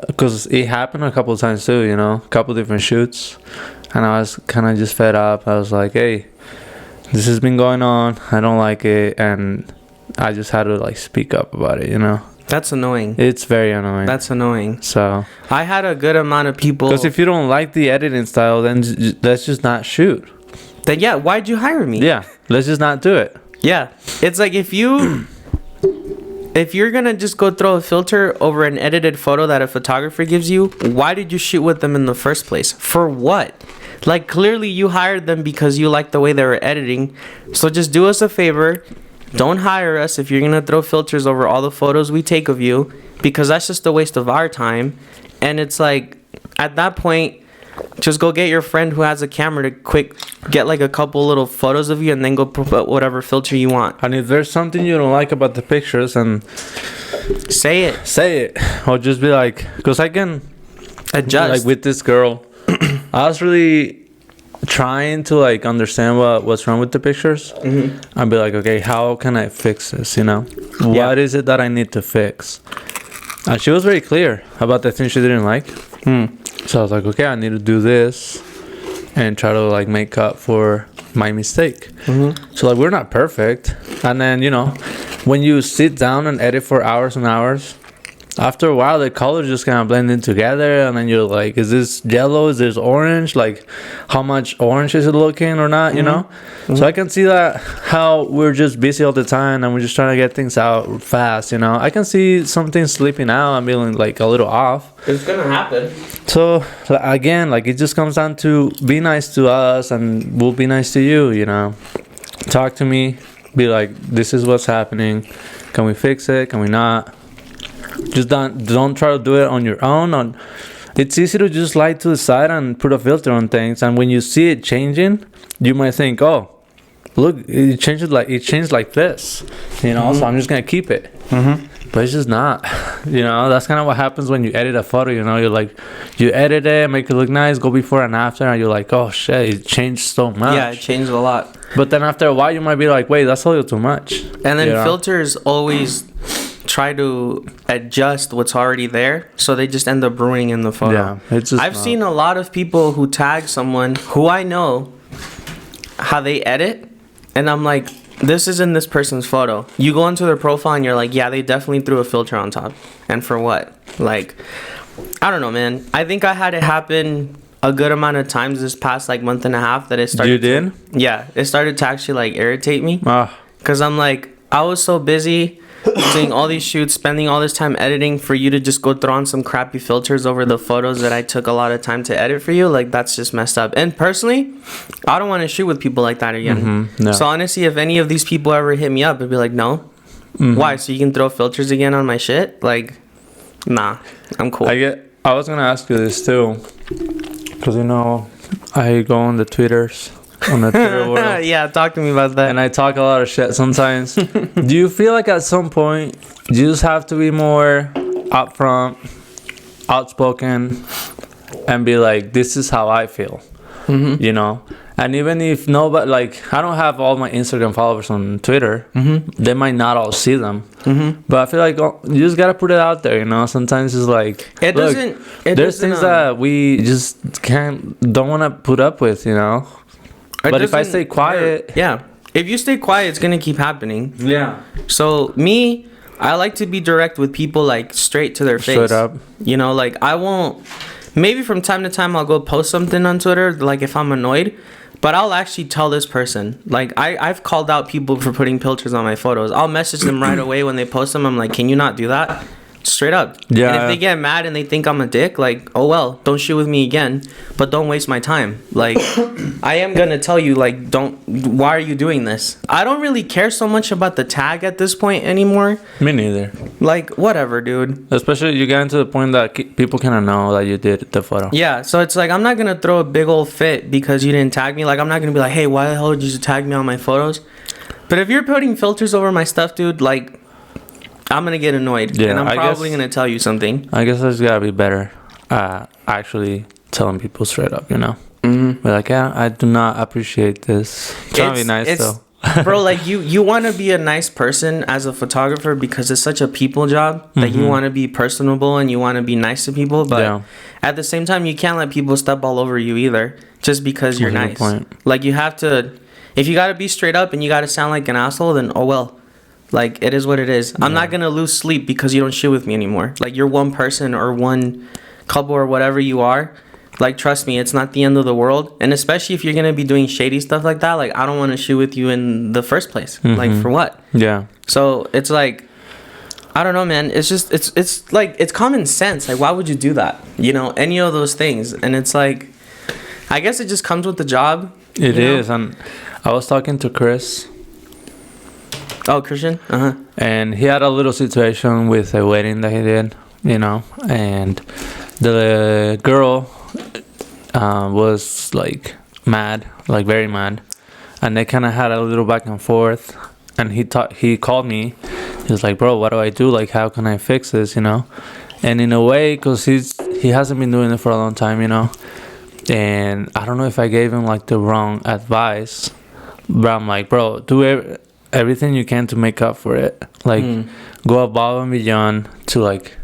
because it happened a couple of times too, you know, a couple different shoots. And I was kind of just fed up. I was like, hey, this has been going on. I don't like it. And I just had to like speak up about it, you know? That's annoying. It's very annoying. That's annoying. So I had a good amount of people. Because if you don't like the editing style, then let's just not shoot. Then yeah, why'd you hire me? Yeah, let's just not do it. Yeah. It's like if you're gonna just go throw a filter over an edited photo that a photographer gives you, why did you shoot with them in the first place? For what? Like, clearly you hired them because you like the way they were editing. So just do us a favor. Don't hire us if you're gonna throw filters over all the photos we take of you, because that's just a waste of our time. And it's like, at that point, just go get your friend who has a camera to quick get like a couple little photos of you, and then go put whatever filter you want. And if there's something you don't like about the pictures, and say it, or just be like, because I can adjust. Like with this girl, I was really trying to like understand what's wrong with the pictures. I'd be like, okay, how can I fix this, you know? What is it that I need to fix? And she was very clear about the things she didn't like. So I was like, okay, I need to do this and try to like make up for my mistake. So like, we're not perfect. And then, you know, when you sit down and edit for hours and hours, after a while the colors just kind of blend in together, and then you're like, is this yellow, is this orange, like how much orange is it looking or not, you know? So I can see that how we're just busy all the time and we're just trying to get things out fast, you know? I can see something slipping out and being like a little off. It's gonna happen. So again, like, it just comes down to be nice to us and we'll be nice to you, you know? Talk to me, Be like, this is what's happening. Can we fix it? Can we not? Just don't try to do it on your own. It's easy to just lie to the side and put a filter on things, and when you see it changing, you might think, oh, look, it changed like this, you know. So I'm just gonna keep it. But it's just not, you know. That's kind of what happens when you edit a photo, you know. You're like, you edit it, make it look nice, go before and after, and you're like, oh shit, it changed so much. Yeah, it changed a lot. But then after a while, you might be like, wait, that's a little too much. And then filters always try to adjust what's already there, so they just end up ruining in the photo. Yeah, it's just I've seen a lot of people who tag someone who I know how they edit, and I'm like, this isn't this person's photo. You go into their profile and you're like, yeah, they definitely threw a filter on top. And for what? Like, I don't know, man. I think I had it happen a good amount of times this past like month and a half that it started. You did? Yeah, it started to actually like irritate me. Ah. Because I'm like, I was so busy doing all these shoots, spending all this time editing for you to just go throw on some crappy filters over the photos that I took a lot of time to edit for you. Like, that's just messed up. And personally, I don't want to shoot with people like that again. No. So honestly, if any of these people ever hit me up, I'd be like, no. Why? So you can throw filters again on my shit? Like, nah, I'm cool. I was gonna ask you this too, because you know I go on the Twitters. On the Twitter world. Yeah, talk to me about that. And I talk a lot of shit sometimes. Do you feel like at some point you just have to be more upfront, outspoken, and be like, this is how I feel, you know? And even if nobody, like, I don't have all my Instagram followers on Twitter, they might not all see them. But I feel like you just gotta put it out there, you know? Sometimes it's like, there's things that we just don't want to put up with, you know? But if I stay quiet... Yeah. If you stay quiet, it's going to keep happening. Yeah. So, me, I like to be direct with people, like, straight to their face. Straight up. You know, like, I won't... Maybe from time to time, I'll go post something on Twitter, like, if I'm annoyed. But I'll actually tell this person. Like, I've called out people for putting filters on my photos. I'll message them right away when they post them. I'm like, can you not do that? Straight up. Yeah. And if they get mad and they think I'm a dick, like, oh well, don't shoot with me again, but don't waste my time. Like, I am gonna tell you, like, why are you doing this? I don't really care so much about the tag at this point anymore. Me neither. Like, whatever, dude. Especially you get into the point that people kind of know that you did the photo. Yeah, so it's like, I'm not gonna throw a big old fit because you didn't tag me. Like, I'm not gonna be like, hey, why the hell did you tag me on my photos? But if you're putting filters over my stuff, dude, like, I'm gonna get annoyed, and I'm probably gonna tell you something. I guess I just gotta be better actually telling people straight up, you know? Be like, yeah, I do not appreciate this. Trying to be nice, though. Bro, like, you want to be a nice person as a photographer because it's such a people job that you want to be personable and you want to be nice to people, but at the same time, you can't let people step all over you either just because you're nice. Like, you have to... If you gotta be straight up and you gotta sound like an asshole, then oh well. Like, it is what it is. I'm not gonna lose sleep because you don't shoot with me anymore. Like, you're one person or one couple or whatever you are. Like, trust me, it's not the end of the world. And especially if you're gonna be doing shady stuff like that, like, I don't want to shoot with you in the first place. Like, for what? Yeah. So it's like, I don't know, man. It's just it's like, it's common sense. Like, why would you do that? You know, any of those things. And it's like, I guess it just comes with the job. It is. And I was talking to Chris. Oh, Christian? And he had a little situation with a wedding that he did, you know, and the girl was like mad, like very mad, and they kind of had a little back and forth. And he called me. He was like, bro, what do I do? Like, how can I fix this, you know? And in a way, because he hasn't been doing it for a long time, you know, and I don't know if I gave him like the wrong advice, but I'm like, bro, do everything you can to make up for it. Like, go above and beyond to like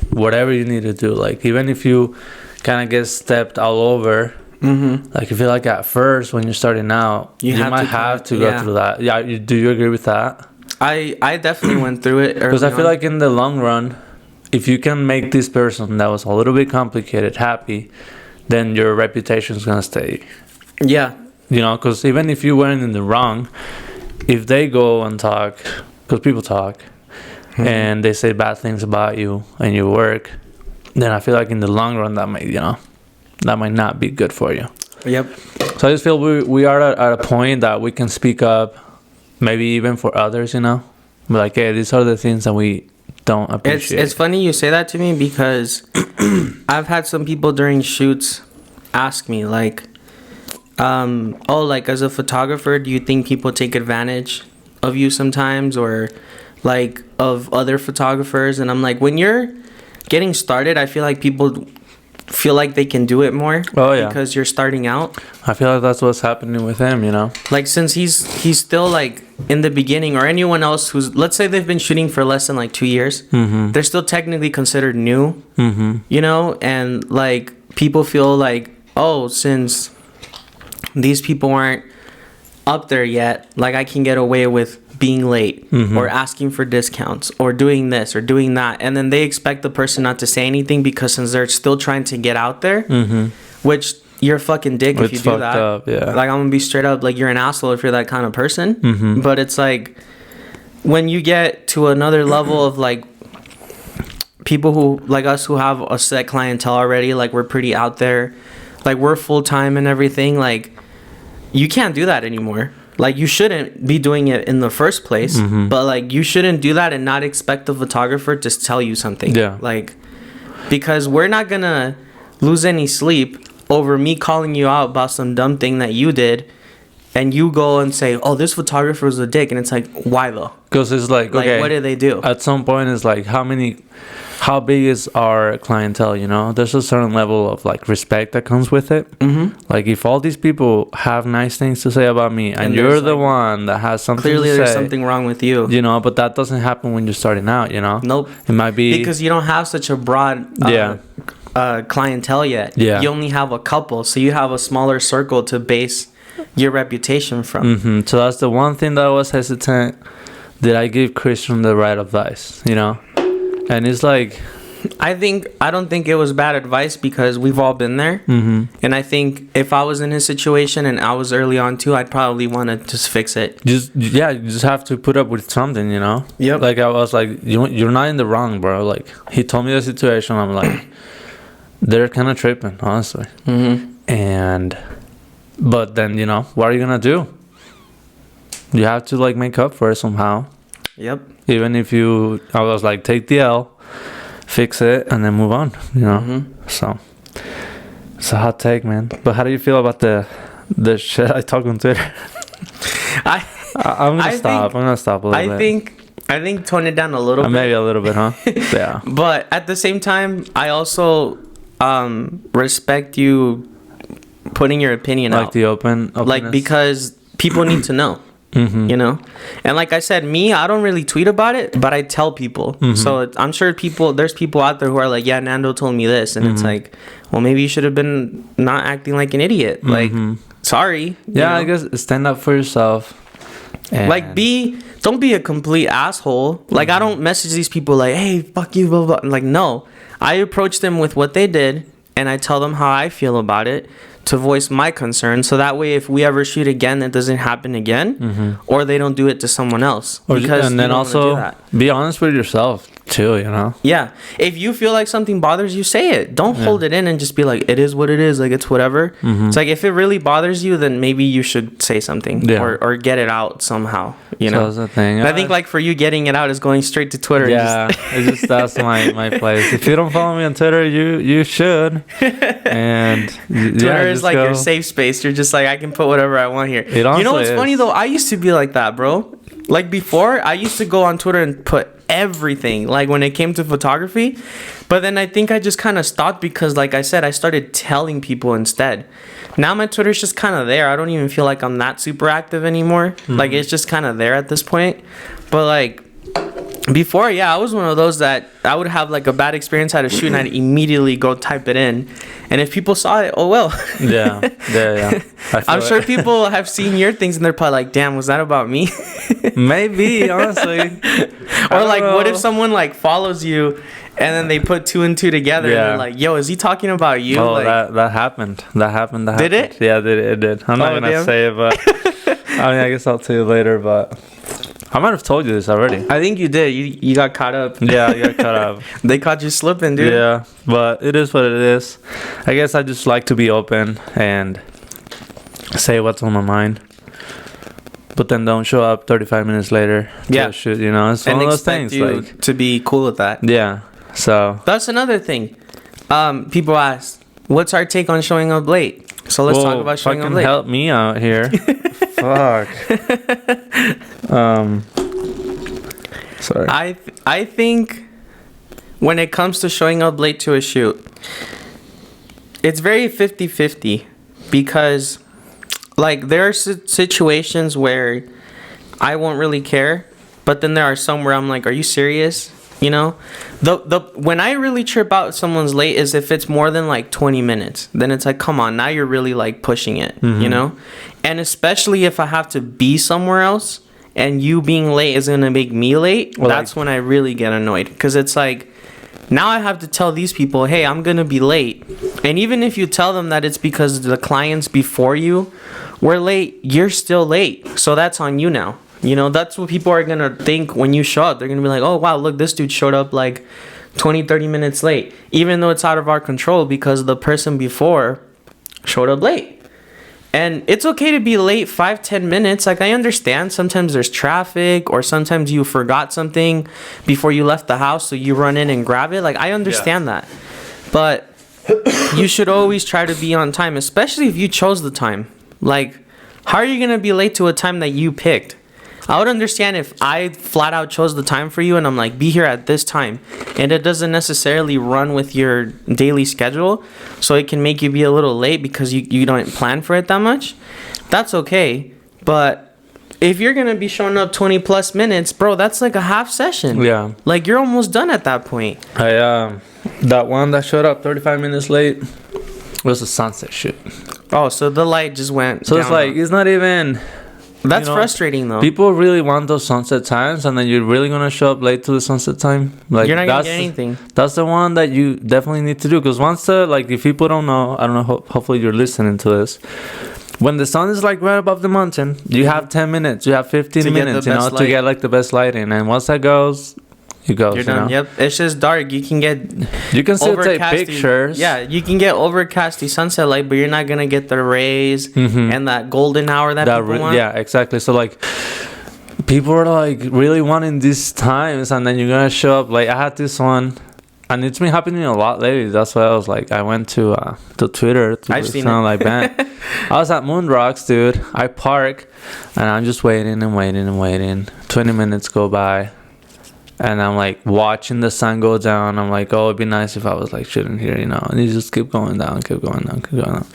whatever you need to do. Like, even if you kind of get stepped all over, like, I feel like at first when you're starting out, you might have to go through that. Yeah, do you agree with that? I definitely went through it because I feel like in the long run, if you can make this person that was a little bit complicated happy, then your reputation is gonna stay. Yeah, you know, because even if you weren't in the wrong, if they go and talk, because people talk, and they say bad things about you and your work, then I feel like in the long run that might not be good for you. Yep. So I just feel we are at a point that we can speak up maybe even for others, you know, like, hey, these are the things that we don't appreciate. It's funny you say that to me because I've had some people during shoots ask me like, oh, like as a photographer, do you think people take advantage of you sometimes, or like of other photographers? And I'm like, when you're getting started, I feel like people feel like they can do it more. Oh, yeah. Because you're starting out. I feel like that's what's happening with him, you know. Like, since he's still like in the beginning, or anyone else who's, let's say they've been shooting for less than like 2 years, they're still technically considered new, you know. And like people feel like, oh, since these people aren't up there yet, like I can get away with being late, or asking for discounts, or doing this or doing that, and then they expect the person not to say anything because since they're still trying to get out there, which you're a fucking dick if you do that. Up, yeah. Like, I'm gonna be straight up, like, you're an asshole if you're that kind of person. But it's like, when you get to another level of like people who like us who have a set clientele already, like we're pretty out there, like we're full-time and everything, like you can't do that anymore. Like, you shouldn't be doing it in the first place, but like you shouldn't do that and not expect the photographer to tell you something. Yeah. Like, because we're not gonna lose any sleep over me calling you out about some dumb thing that you did, and you go and say, oh, this photographer was a dick, and it's like, why though? Because it's like, okay, what did they do? At some point, it's like, how big is our clientele, you know? There's a certain level of like respect that comes with it. Like, if all these people have nice things to say about me, and you're the one that has something clearly to say, there's something wrong with you, you know. But that doesn't happen when you're starting out, you know. Nope. It might be because you don't have such a broad clientele yet. Yeah. You only have a couple, so you have a smaller circle to base your reputation from. So that's the one thing that I was hesitant. Did I give Christian the right advice, you know? And it's like, I don't think it was bad advice because we've all been there. And I think if I was in his situation and I was early on too, I'd probably want to just fix it. you just have to put up with something, you know? Yep. Like, I was like, you're not in the wrong, bro. Like, he told me the situation. I'm like, they're kind of tripping, honestly. But then, you know, what are you gonna do? You have to like make up for it somehow. Yep. Even if I was like, take the L, fix it, and then move on, you know? So it's a hot take, man. But how do you feel about the shit I talk on Twitter? I'm gonna stop a little bit. I think tone it down a little bit. Maybe a little bit, huh? Yeah. But at the same time, I also respect you putting your opinion out. Like the openness. Like, because people need to know. You know, and like I said, I don't really tweet about it, but I tell people. So I'm sure there's people out there who are like, yeah, Nando told me this, and it's like, well, maybe you should have been not acting like an idiot. Like, sorry. Yeah, I guess stand up for yourself. And like, don't be a complete asshole. Like, I don't message these people like, hey, fuck you, blah, blah. Like, no, I approach them with what they did, and I tell them how I feel about it, to voice my concern, so that way if we ever shoot again, it doesn't happen again, or they don't do it to someone else. And then also be honest with yourself too, you know. Yeah, if you feel like something bothers you, say it. Don't hold it in and just be like, it is what it is, like it's whatever. It's like, if it really bothers you, then maybe you should say something, or get it out somehow, you know. So that's the thing. I think like for you, getting it out is going straight to Twitter. Yeah, it's just that's my place. If you don't follow me on Twitter, you should. And Twitter is like your safe space. You're just like, I can put whatever I want here. You know what's funny though? I used to be like that, bro. Like, before, I used to go on Twitter and put everything, like when it came to photography, but then I think I just kind of stopped because, like I said, I started telling people instead. Now my Twitter's just kind of there. I don't even feel like I'm that super active anymore. Like, it's just kind of there at this point. But like before, yeah, I was one of those that I would have like a bad experience at a shoot and I'd immediately go type it in, and if people saw it, oh well. yeah. I'm sure people have seen your things and they're probably like, damn, was that about me? Maybe, honestly. Or like, what if someone like follows you and then they put 2 and 2 together, and they're like, yo, is he talking about you? Oh, like, that happened. Did it? Yeah, it did. I'm not gonna say it, but I mean, I guess I'll tell you later, but I might have told you this already. I think you did. You got caught up. Yeah, I got caught up. They caught you slipping, dude. Yeah, but it is what it is. I guess I just like to be open and say what's on my mind. but then don't show up 35 minutes later to shoot, you know? It's one of those things. You to be cool with that. Yeah. So that's another thing. People ask, what's our take on showing up late? So let's talk about showing up late. Help me out here. Fuck. Sorry. I think when it comes to showing up late to a shoot, it's very 50-50 because like there are situations where I won't really care, but then there are some where I'm like, are you serious? You know, the when I really trip out someone's late is if it's more than like 20 minutes. Then it's like, come on, now you're really like pushing it, you know? And especially if I have to be somewhere else and you being late is going to make me late, well, that's when I really get annoyed. Because it's like, now I have to tell these people, hey, I'm going to be late. And even if you tell them that it's because the clients before you were late, you're still late. So that's on you now. You know, that's what people are going to think when you show up. They're going to be like, oh, wow, look, this dude showed up like 20, 30 minutes late. Even though it's out of our control because the person before showed up late. And it's okay to be late 5-10 minutes. Like, I understand sometimes there's traffic or sometimes you forgot something before you left the house. So you run in and grab it. Like, I understand that. But you should always try to be on time, especially if you chose the time. Like, how are you going to be late to a time that you picked? I would understand if I flat out chose the time for you and I'm like, be here at this time. And it doesn't necessarily run with your daily schedule. So it can make you be a little late because you don't plan for it that much. That's okay. But if you're going to be showing up 20 plus minutes, bro, that's like a half session. Yeah. Like you're almost done at that point. That one that showed up 35 minutes late was a sunset shoot. Oh, so the light just went So down. it's like, it's not even... That's frustrating though. People really want those sunset times, and then you're really gonna show up late to the sunset time. Like you're not gonna get anything. That's the one that you definitely need to do. Because once if people don't know, I don't know. Hopefully you're listening to this. When the sun is like right above the mountain, you have 10 minutes. You have 15 minutes, to get like the best lighting. And once that goes, it goes. You're done. Yep. It's just dark. You can still take pictures. Yeah, you can get overcasty sunset light, but you're not gonna get the rays and that golden hour that people want. Yeah, exactly. So like, people are like really wanting these times, and then you're gonna show up. Like I had this one, and it's been happening a lot lately. That's why I was like, I went to Twitter. I've seen it. Like that. I was at Moon Rocks, dude. I park, and I'm just waiting and waiting and waiting. 20 minutes go by. And I'm like watching the sun go down. I'm like, oh, it'd be nice if I was like shooting here, you know. And you just keep going down, keep going down, keep going down.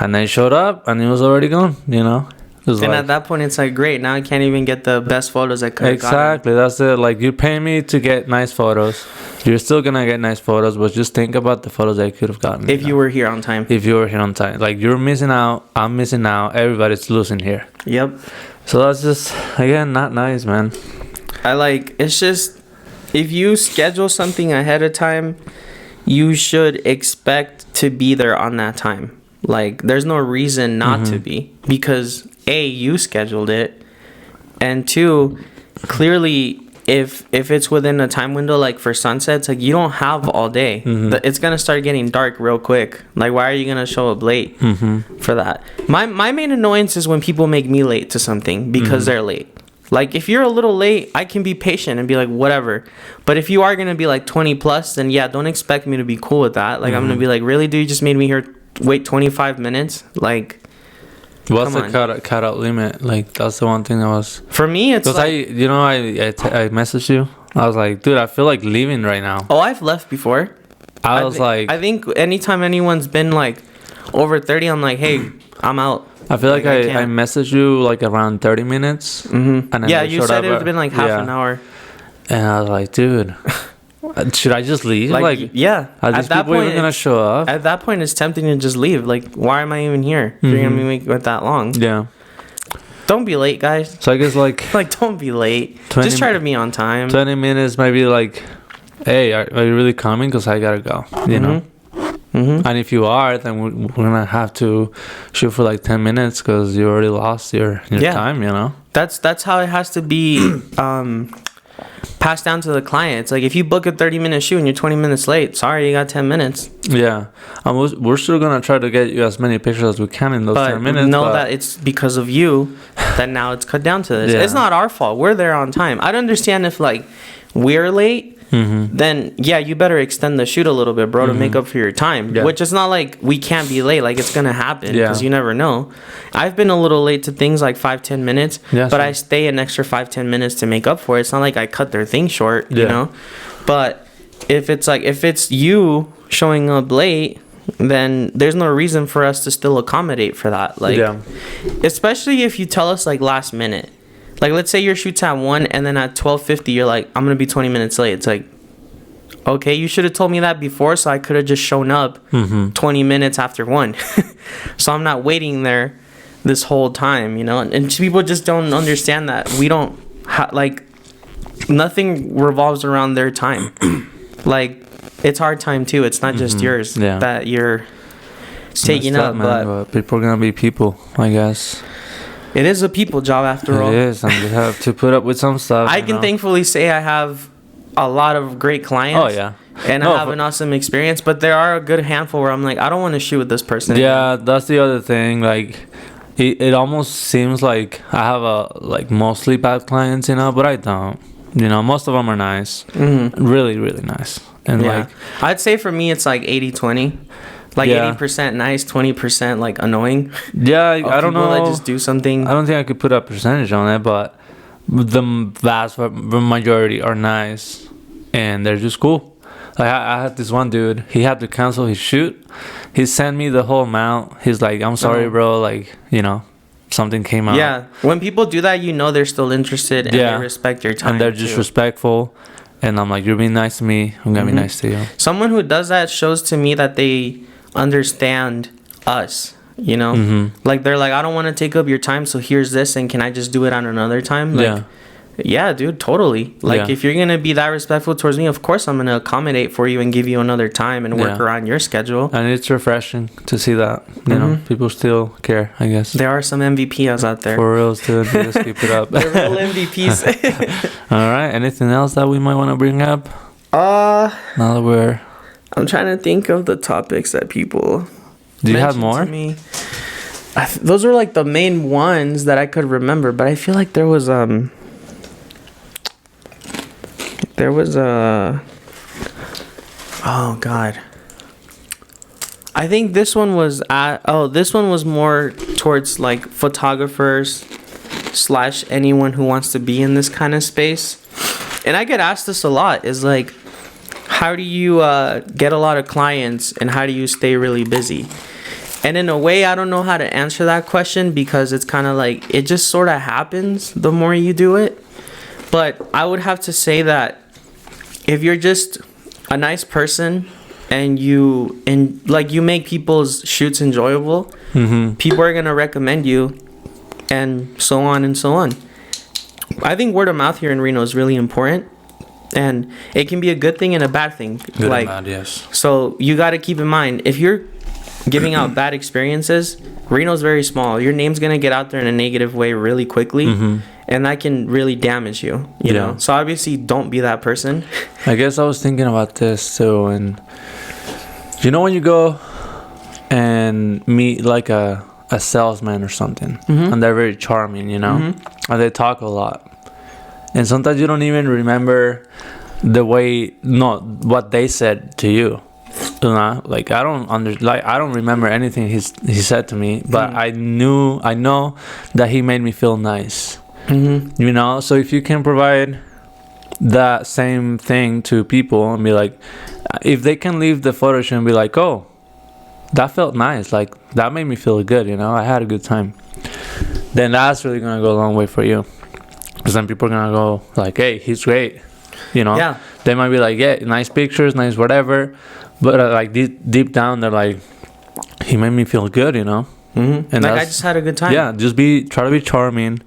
And then showed up, and it was already gone, you know. At that point, it's like, great. Now I can't even get the best photos I could have gotten. Exactly. That's it. Like, you're paying me to get nice photos. You're still gonna get nice photos, but just think about the photos I could have gotten. If you were here on time. If you were here on time. Like, you're missing out. I'm missing out. Everybody's losing here. Yep. So that's just, again, not nice, man. It's just, if you schedule something ahead of time, you should expect to be there on that time. Like, there's no reason not to be. Because, A, you scheduled it. And 2, clearly, if it's within a time window, like for sunsets, like you don't have all day. It's going to start getting dark real quick. Like, why are you going to show up late for that? My main annoyance is when people make me late to something because they're late. Like, if you're a little late, I can be patient and be like, whatever. But if you are going to be like 20 plus, then yeah, don't expect me to be cool with that. Like, I'm going to be like, really, dude? You just made me here wait 25 minutes? Like, what's the cutout limit? Like, that's the one thing that was... For me, it's like... I messaged you. I was like, dude, I feel like leaving right now. Oh, I've left before. I think anytime anyone's been like over 30, I'm like, hey, I'm out. I feel like I messaged you like around 30 minutes. And then you said it would have been like half an hour. And I was like, dude, should I just leave? Like yeah. Are these people even going to show up? At that point, it's tempting to just leave. Like, why am I even here? If you're going to be making it that long. Yeah. Don't be late, guys. So I guess like... like, don't be late. Just try to be on time. 20 minutes, maybe like, hey, are you really coming? Because I got to go, you know? And if you are, then we're gonna have to shoot for like 10 minutes because you already lost your time, you know. That's how it has to be pass down to the client. It's like if you book a 30-minute shoot and you're 20 minutes late, sorry, you got 10 minutes. Yeah, we're still gonna try to get you as many pictures as we can in those 10 minutes. Know that it's because of you that now it's cut down to this. Yeah. It's not our fault. We're there on time. I'd understand if like we're late. Then yeah, you better extend the shoot a little bit, bro, to make up for your time. Yeah. Which is not like we can't be late. Like it's gonna happen because Yeah. you never know. I've been a little late to things like 5-10 minutes, Yeah, but sure. I stay an extra 5-10 minutes to make up for it. It's not like I cut their thing short, you Yeah. know. But if it's you showing up late, then there's no reason for us to still accommodate for that. Like, especially if you tell us like last minute. Like, let's say your shoot's at 1 and then at 12:50 you're like, I'm gonna be 20 minutes late. It's like, okay, you should have told me that before so I could have just shown up 20 minutes after 1. So I'm not waiting there this whole time, you know. And people just don't understand that we don't like nothing revolves around their time. Like, it's our time too. It's not just yours that you're taking up. But people are gonna be people, I guess. It is a people job after all. It is, and you have to put up with some stuff. I can thankfully say I have a lot of great clients. Oh yeah. And I have an awesome experience, but there are a good handful where I'm like, I don't want to shoot with this person. Yeah, that's the other thing. Like, it almost seems like I have mostly bad clients, you know, but I don't. You know, most of them are nice, really, really nice. And like, I'd say for me, it's like 80-20. Like 80% nice, 20% like annoying. Yeah, I don't know. That just do something. I don't think I could put a percentage on it, but the vast majority are nice, and they're just cool. Like I had this one dude. He had to cancel his shoot. He sent me the whole amount. He's like, "I'm sorry, bro. Like, you know, something came out." Yeah, when people do that, you know they're still interested and they respect your time. And they're just respectful. And I'm like, "You're being nice to me. I'm gonna be nice to you." Someone who does that shows to me that they understand us. You know, like they're like, "I don't want to take up your time, so here's this, and can I just do it on another time?" Like, yeah, dude, totally. Like, if you're gonna be that respectful towards me, of course I'm gonna accommodate for you and give you another time and work around your schedule. And it's refreshing to see that, you know, people still care, I guess. There are some MVPs out there. For reals, dude. Just keep it up. They're real MVPs. All right. Anything else that we might want to bring up? Now that I'm trying to think of the topics that people. Do you have more? To me. Those are like the main ones that I could remember, but I feel like there was a. Oh God. I think this one was more towards like photographers / anyone who wants to be in this kind of space. And I get asked this a lot, is like, how do you get a lot of clients and how do you stay really busy? And in a way, I don't know how to answer that question because it's kind of like, it just sort of happens the more you do it. But I would have to say that if you're just a nice person and you make people's shoots enjoyable, people are going to recommend you, and so on and so on. I think word of mouth here in Reno is really important, and it can be a good thing and a bad thing. Good and bad, yes. So you got to keep in mind, if you're giving out bad experiences, Reno's very small. Your name's going to get out there in a negative way really quickly, and that can really damage you, you know? So obviously, don't be that person. I guess I was thinking about this too, and you know when you go and meet like a salesman or something, and they're very charming, you know, and they talk a lot, and sometimes you don't even remember what they said to you. You know, like I don't remember anything he said to me, but I know that he made me feel nice. You know, so if you can provide that same thing to people and be like, if they can leave the photo shoot and be like, oh, that felt nice, like that made me feel good, you know, I had a good time, then that's really gonna go a long way for you, because then people are gonna go like, hey, he's great, you know. They might be like, yeah, nice pictures, nice whatever, but like deep down they're like, he made me feel good, you know. And like, I just had a good time. Just try to be charming.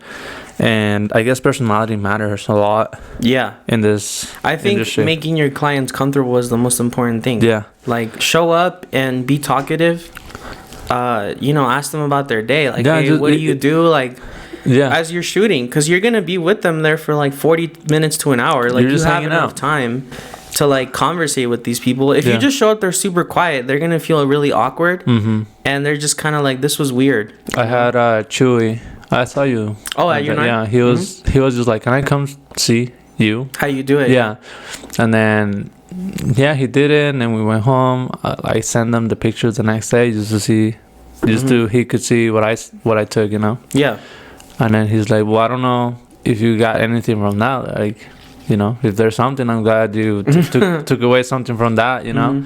And I guess personality matters a lot. In this I think industry. Making your clients comfortable is the most important thing. Like, show up and be talkative. You know, ask them about their day. Like, hey, what do you do? Like, as you're shooting, because you're gonna be with them there for like 40 minutes to an hour. Like, you have enough time to like conversate with these people. If you just show up, they're super quiet, they're gonna feel really awkward, and they're just kind of like, this was weird. I had Chewy. I saw you. Oh, at your night? Yeah, he was just like, can I come see you? How you do it? Yeah. And then he did it, and then we went home. I sent them the pictures the next day just to see, he could see what I took, you know. Yeah. And then he's like, well, I don't know if you got anything from that, like, you know, if there's something, I'm glad you took away something from that, you know.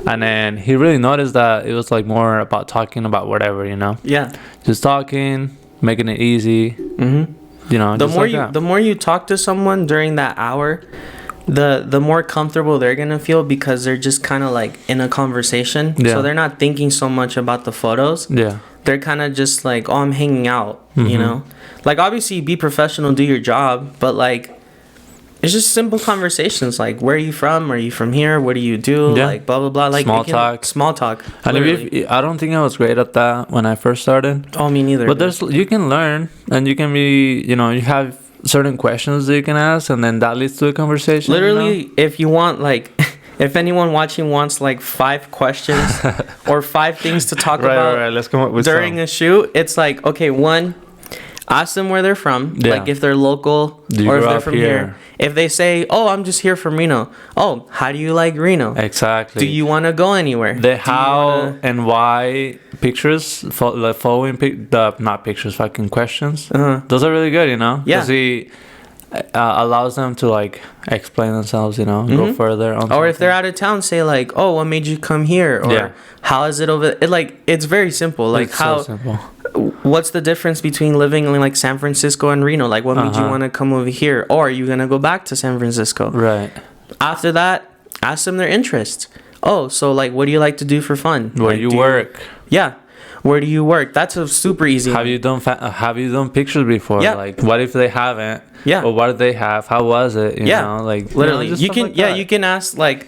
And then he really noticed that it was like more about talking about whatever, you know. Yeah. Just talking, making it easy. You know, the more you talk to someone during that hour, the more comfortable they're gonna feel, because they're just kind of like in a conversation. So they're not thinking so much about the photos. They're kind of just like, oh, I'm hanging out, you know. Like, obviously be professional, do your job, but like, it's just simple conversations, like, where are you from? Are you from here? What do you do? Like, blah blah blah. Like, small talk. And I don't think I was great at that when I first started. Oh, me neither. But you can learn, and you can be, you know, you have certain questions that you can ask, and then that leads to a conversation. Literally, you know? If you want, like, if anyone watching wants like 5 questions or 5 things to talk about Let's come up with during a shoot, it's like, okay, 1, ask them where they're from, like if they're local or if they're from here. If they say, oh, I'm just here from Reno, oh, how do you like Reno? Exactly. Do you want to go anywhere? The how and why pictures, not pictures, fucking questions. Those are really good, you know? Yeah. Because he allows them to like explain themselves, you know, go further on. Or if they're out of town, say like, oh, what made you come here? Or how is it over? It's very simple. Like, so simple. What's the difference between living in like San Francisco and Reno? Like, what made you want to come over here? Or are you gonna go back to San Francisco? Right. After that, ask them their interests. Oh, so like, what do you like to do for fun? Where you work? Yeah. Where do you work? That's a super easy. Have you done pictures before? Yeah. Like, what if they haven't? Yeah. Or what did they have? How was it? You know, like, literally, you can you can ask like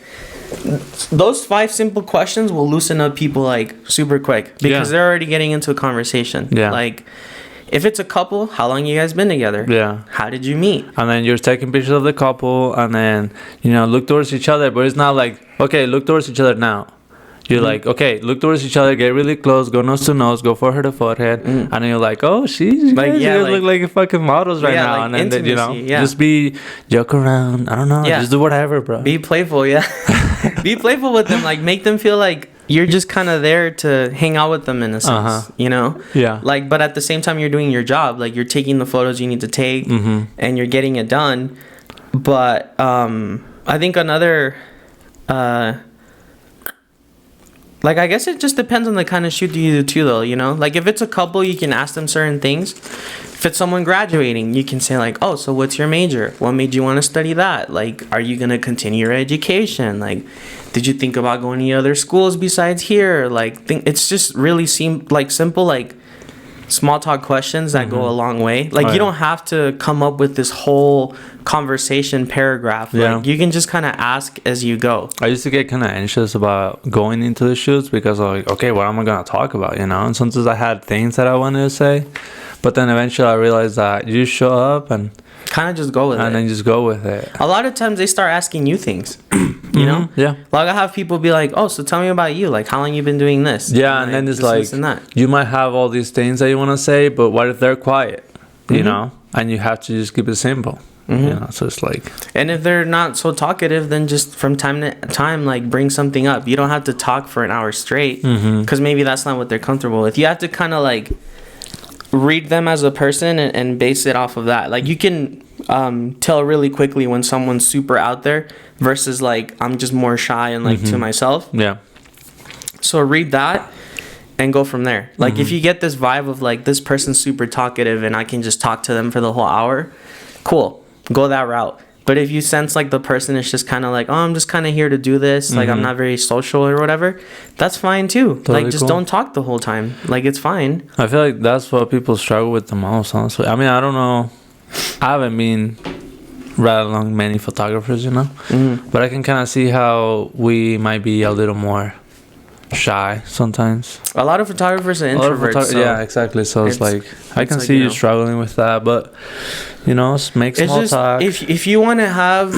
those 5 simple questions will loosen up people like super quick, because they're already getting into a conversation. Yeah. Like, if it's a couple, how long you guys been together? Yeah. How did you meet? And then you're taking pictures of the couple, and then, you know, look towards each other, but it's not like, okay, look towards each other now. You're like, okay, look towards each other, get really close, go nose to nose, go for her to forehead, and then you're like, oh, you guys look like fucking models right now, like, and then you know, just joke around, I don't know, just do whatever, bro. Be playful, be playful with them, like, make them feel like you're just kind of there to hang out with them in a sense, you know? Yeah. Like, but at the same time, you're doing your job, like you're taking the photos you need to take, and you're getting it done. But I think another. Like, I guess it just depends on the kind of shoot you do too, though, you know? Like, if it's a couple, you can ask them certain things. If it's someone graduating, you can say, like, oh, so what's your major? What made you want to study that? Like, are you going to continue your education? Like, did you think about going to other schools besides here? Like, it's just really simple, like, small talk questions that go a long way. Like, you don't have to come up with this whole conversation paragraph. Like, you can just kind of ask as you go. I used to get kind of anxious about going into the shoots, because I'm like, okay, what am I going to talk about, you know? And sometimes I had things that I wanted to say, but then eventually I realized that you just show up and kind of just go with it. And then just go with it. A lot of times they start asking you things, you know? Yeah. Like, I have people be like, oh, so tell me about you. Like, how long you been doing this? Yeah, and then it's like, you might have all these things that you want to say, but what if they're quiet, you know? And you have to just keep it simple. You know, so it's like, and if they're not so talkative, then just from time to time, like, bring something up. You don't have to talk for an hour straight, because maybe that's not what they're comfortable with. You have to kind of like read them as a person and base it off of that. Like, you can tell really quickly when someone's super out there versus like, I'm just more shy and like to myself. Yeah. So read that and go from there. Like, if you get this vibe of like, this person's super talkative and I can just talk to them for the whole hour, cool. Go that route. But if you sense like the person is just kind of like, oh, I'm just kind of here to do this, like, I'm not very social or whatever, that's fine too. Totally, like, just don't talk the whole time. Like, it's fine. I feel like that's what people struggle with the most, honestly. I mean, I don't know. I haven't been right along many photographers, you know, but I can kind of see how we might be a little more shy sometimes. A lot of photographers are introverts. So yeah, exactly. So it's like I can like, see you struggling with that, but make small talk. If you want to have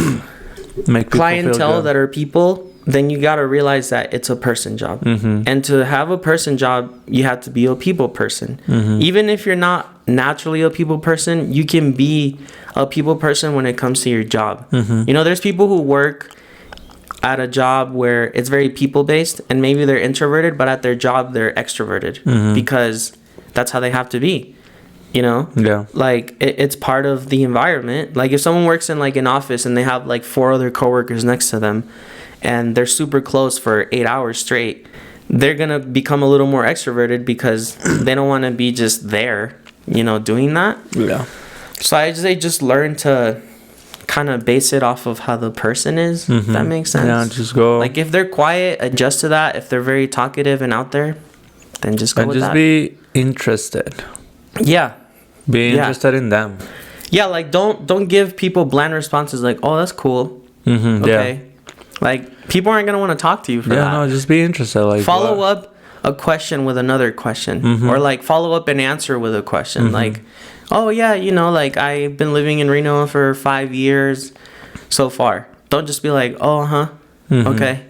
make people clientele that are people, then you got to realize that it's a person job. And to have a person job, you have to be a people person. Even if you're not naturally a people person, you can be a people person when it comes to your job. There's people who work at a job where it's very people based, and maybe they're introverted, but at their job they're extroverted because that's how they have to be. Like it's part of the environment. Like if someone works in like an office and they have like 4 other coworkers next to them and they're super close for 8 hours straight, they're gonna become a little more extroverted because they don't want to be just there doing that. So I just learned to kind of base it off of how the person is. If that makes sense. Yeah, just go. Like if they're quiet, adjust to that. If they're very talkative and out there, then just go with that. And just be interested. Yeah. Be interested in them. Yeah, like don't give people bland responses like, "Oh, that's cool." Okay. Yeah. Like people aren't gonna want to talk to you for that. Yeah, no, just be interested. Like follow up a question with another question, or like follow up an answer with a question. Like, oh yeah, like I've been living in Reno for 5 years so far. Don't just be like, oh, okay.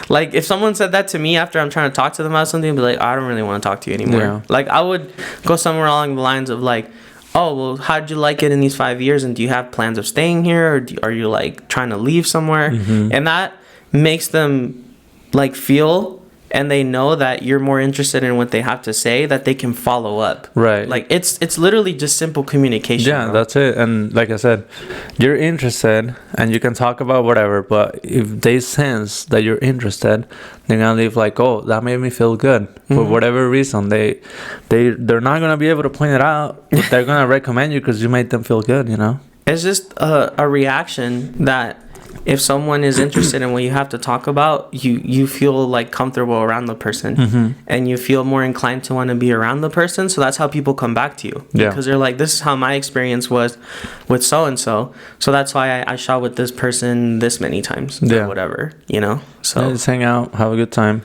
Like if someone said that to me after I'm trying to talk to them about something, I'd be like, I don't really want to talk to you anymore. Yeah. Like I would go somewhere along the lines of like, oh, well, how'd you like it in these 5 years? And do you have plans of staying here? Or are you like trying to leave somewhere? And that makes them like feel, and they know that you're more interested in what they have to say, that they can follow up. Right. Like it's literally just simple communication. Yeah, bro. That's it. And like I said, you're interested and you can talk about whatever, but if they sense that you're interested, they're gonna leave like, oh, that made me feel good. For whatever reason. They're not gonna be able to point it out, but they're gonna recommend you because you made them feel good, It's just a reaction that if someone is interested in what you have to talk about, you feel like comfortable around the person, and you feel more inclined to want to be around the person. So that's how people come back to you, because they're like, this is how my experience was with so and so. So that's why I shot with this person this many times, or whatever, So just hang out, have a good time,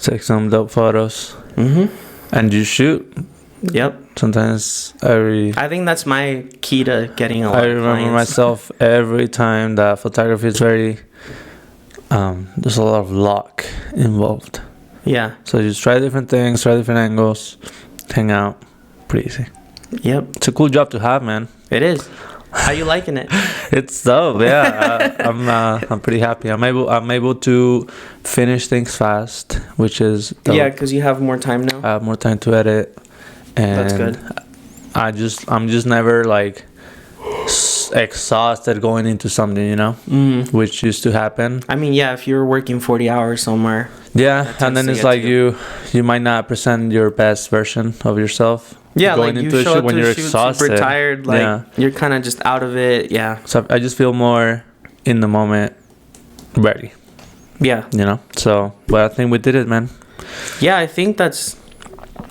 take some dope photos, and you shoot. Yep. Sometimes I think that's my key to getting a lot of clients. I remember myself every time that photography is very there's a lot of luck involved. Yeah. So you just try different things, try different angles, hang out. Pretty easy. Yep. It's a cool job to have, man. It is. How you liking it? It's dope, yeah. I'm pretty happy. I'm able to finish things fast, which is dope. Yeah, because you have more time now. I have more time to edit. And that's good. I'm just never like exhausted going into something, which used to happen. I mean, yeah, if you're working 40 hours somewhere. Yeah, and then it's like you might not present your best version of yourself. Yeah, going like into you show up when to you're shoot exhausted, super tired, like you're kind of just out of it. Yeah. So I just feel more in the moment, ready. Yeah. So, but I think we did it, man. Yeah, I think that's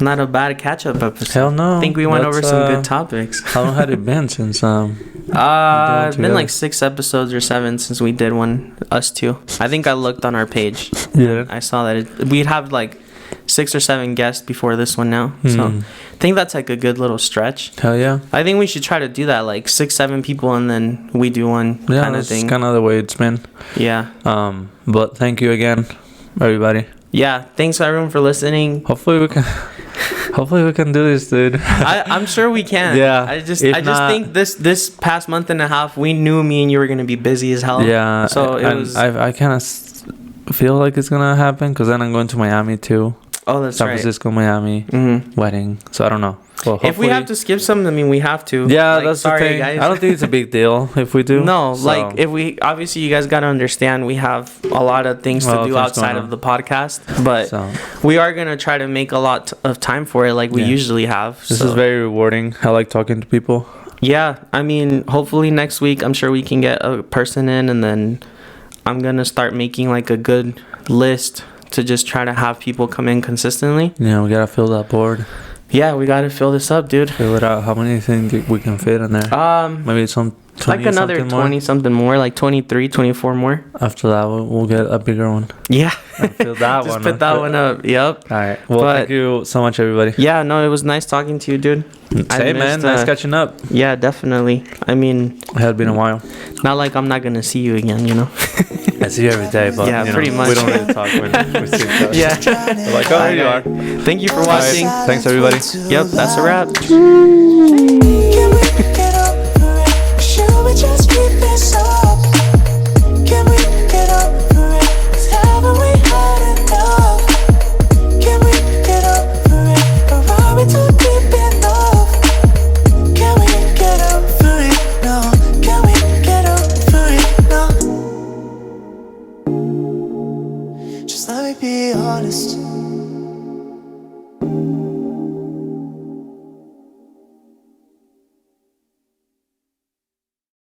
not a bad catch-up episode. Hell no. I think we went over some good topics. How long had it been since it's been like 6 episodes or 7 since we did one, us two. I think I looked on our page. Yeah. I saw that we'd have like 6 or 7 guests before this one now. So I think that's like a good little stretch. Hell yeah. I think we should try to do that, like 6-7 people, and then we do one kind of thing. Yeah, that's kind of the way it's been. Yeah. But thank you again, everybody. Yeah, thanks everyone for listening. Hopefully we can do this, dude. I'm sure we can. Yeah. I just think this past month and a half, we knew me and you were gonna be busy as hell. Yeah. So it was. I kind of feel like it's gonna happen because then I'm going to Miami too. Oh, that's San right. San Francisco, Miami wedding. So I don't know. Well, if we have to skip some, I mean, we have to. Yeah, like, that's the thing. Guys. I don't think it's a big deal if we do. No, so. Like if we obviously you guys got to understand we have a lot of things to do outside of the podcast, but we are gonna try to make a lot of time for it, like we usually have. This is very rewarding. I like talking to people. Yeah, I mean, hopefully next week I'm sure we can get a person in, and then I'm gonna start making like a good list to just try to have people come in consistently. Yeah, we gotta fill that board. Yeah, we gotta fill this up, dude. Fill it out. How many things we can fit in there? Maybe some Like another 20 something more, like 23, 24 more. After that, we'll get a bigger one. Yeah. I feel that Just one. put that one up. Yep. All right. Well, thank you so much, everybody. Yeah, no, it was nice talking to you, dude. Same, man. Nice catching up. Yeah, definitely. I mean, it had been a while. Not like I'm not gonna see you again, you know. I see you every day, but yeah, pretty much. We don't really talk when we see each other. Yeah. We're like, oh, here you are. Thank you for watching. Right. Thanks, everybody. Yep, that's a wrap. Just keep this up. Can we get over it? 'Cause haven't we had enough? Can we get over it? Or are we too deep in love? Can we get over it? No. Can we get over it? No. Just let me be honest.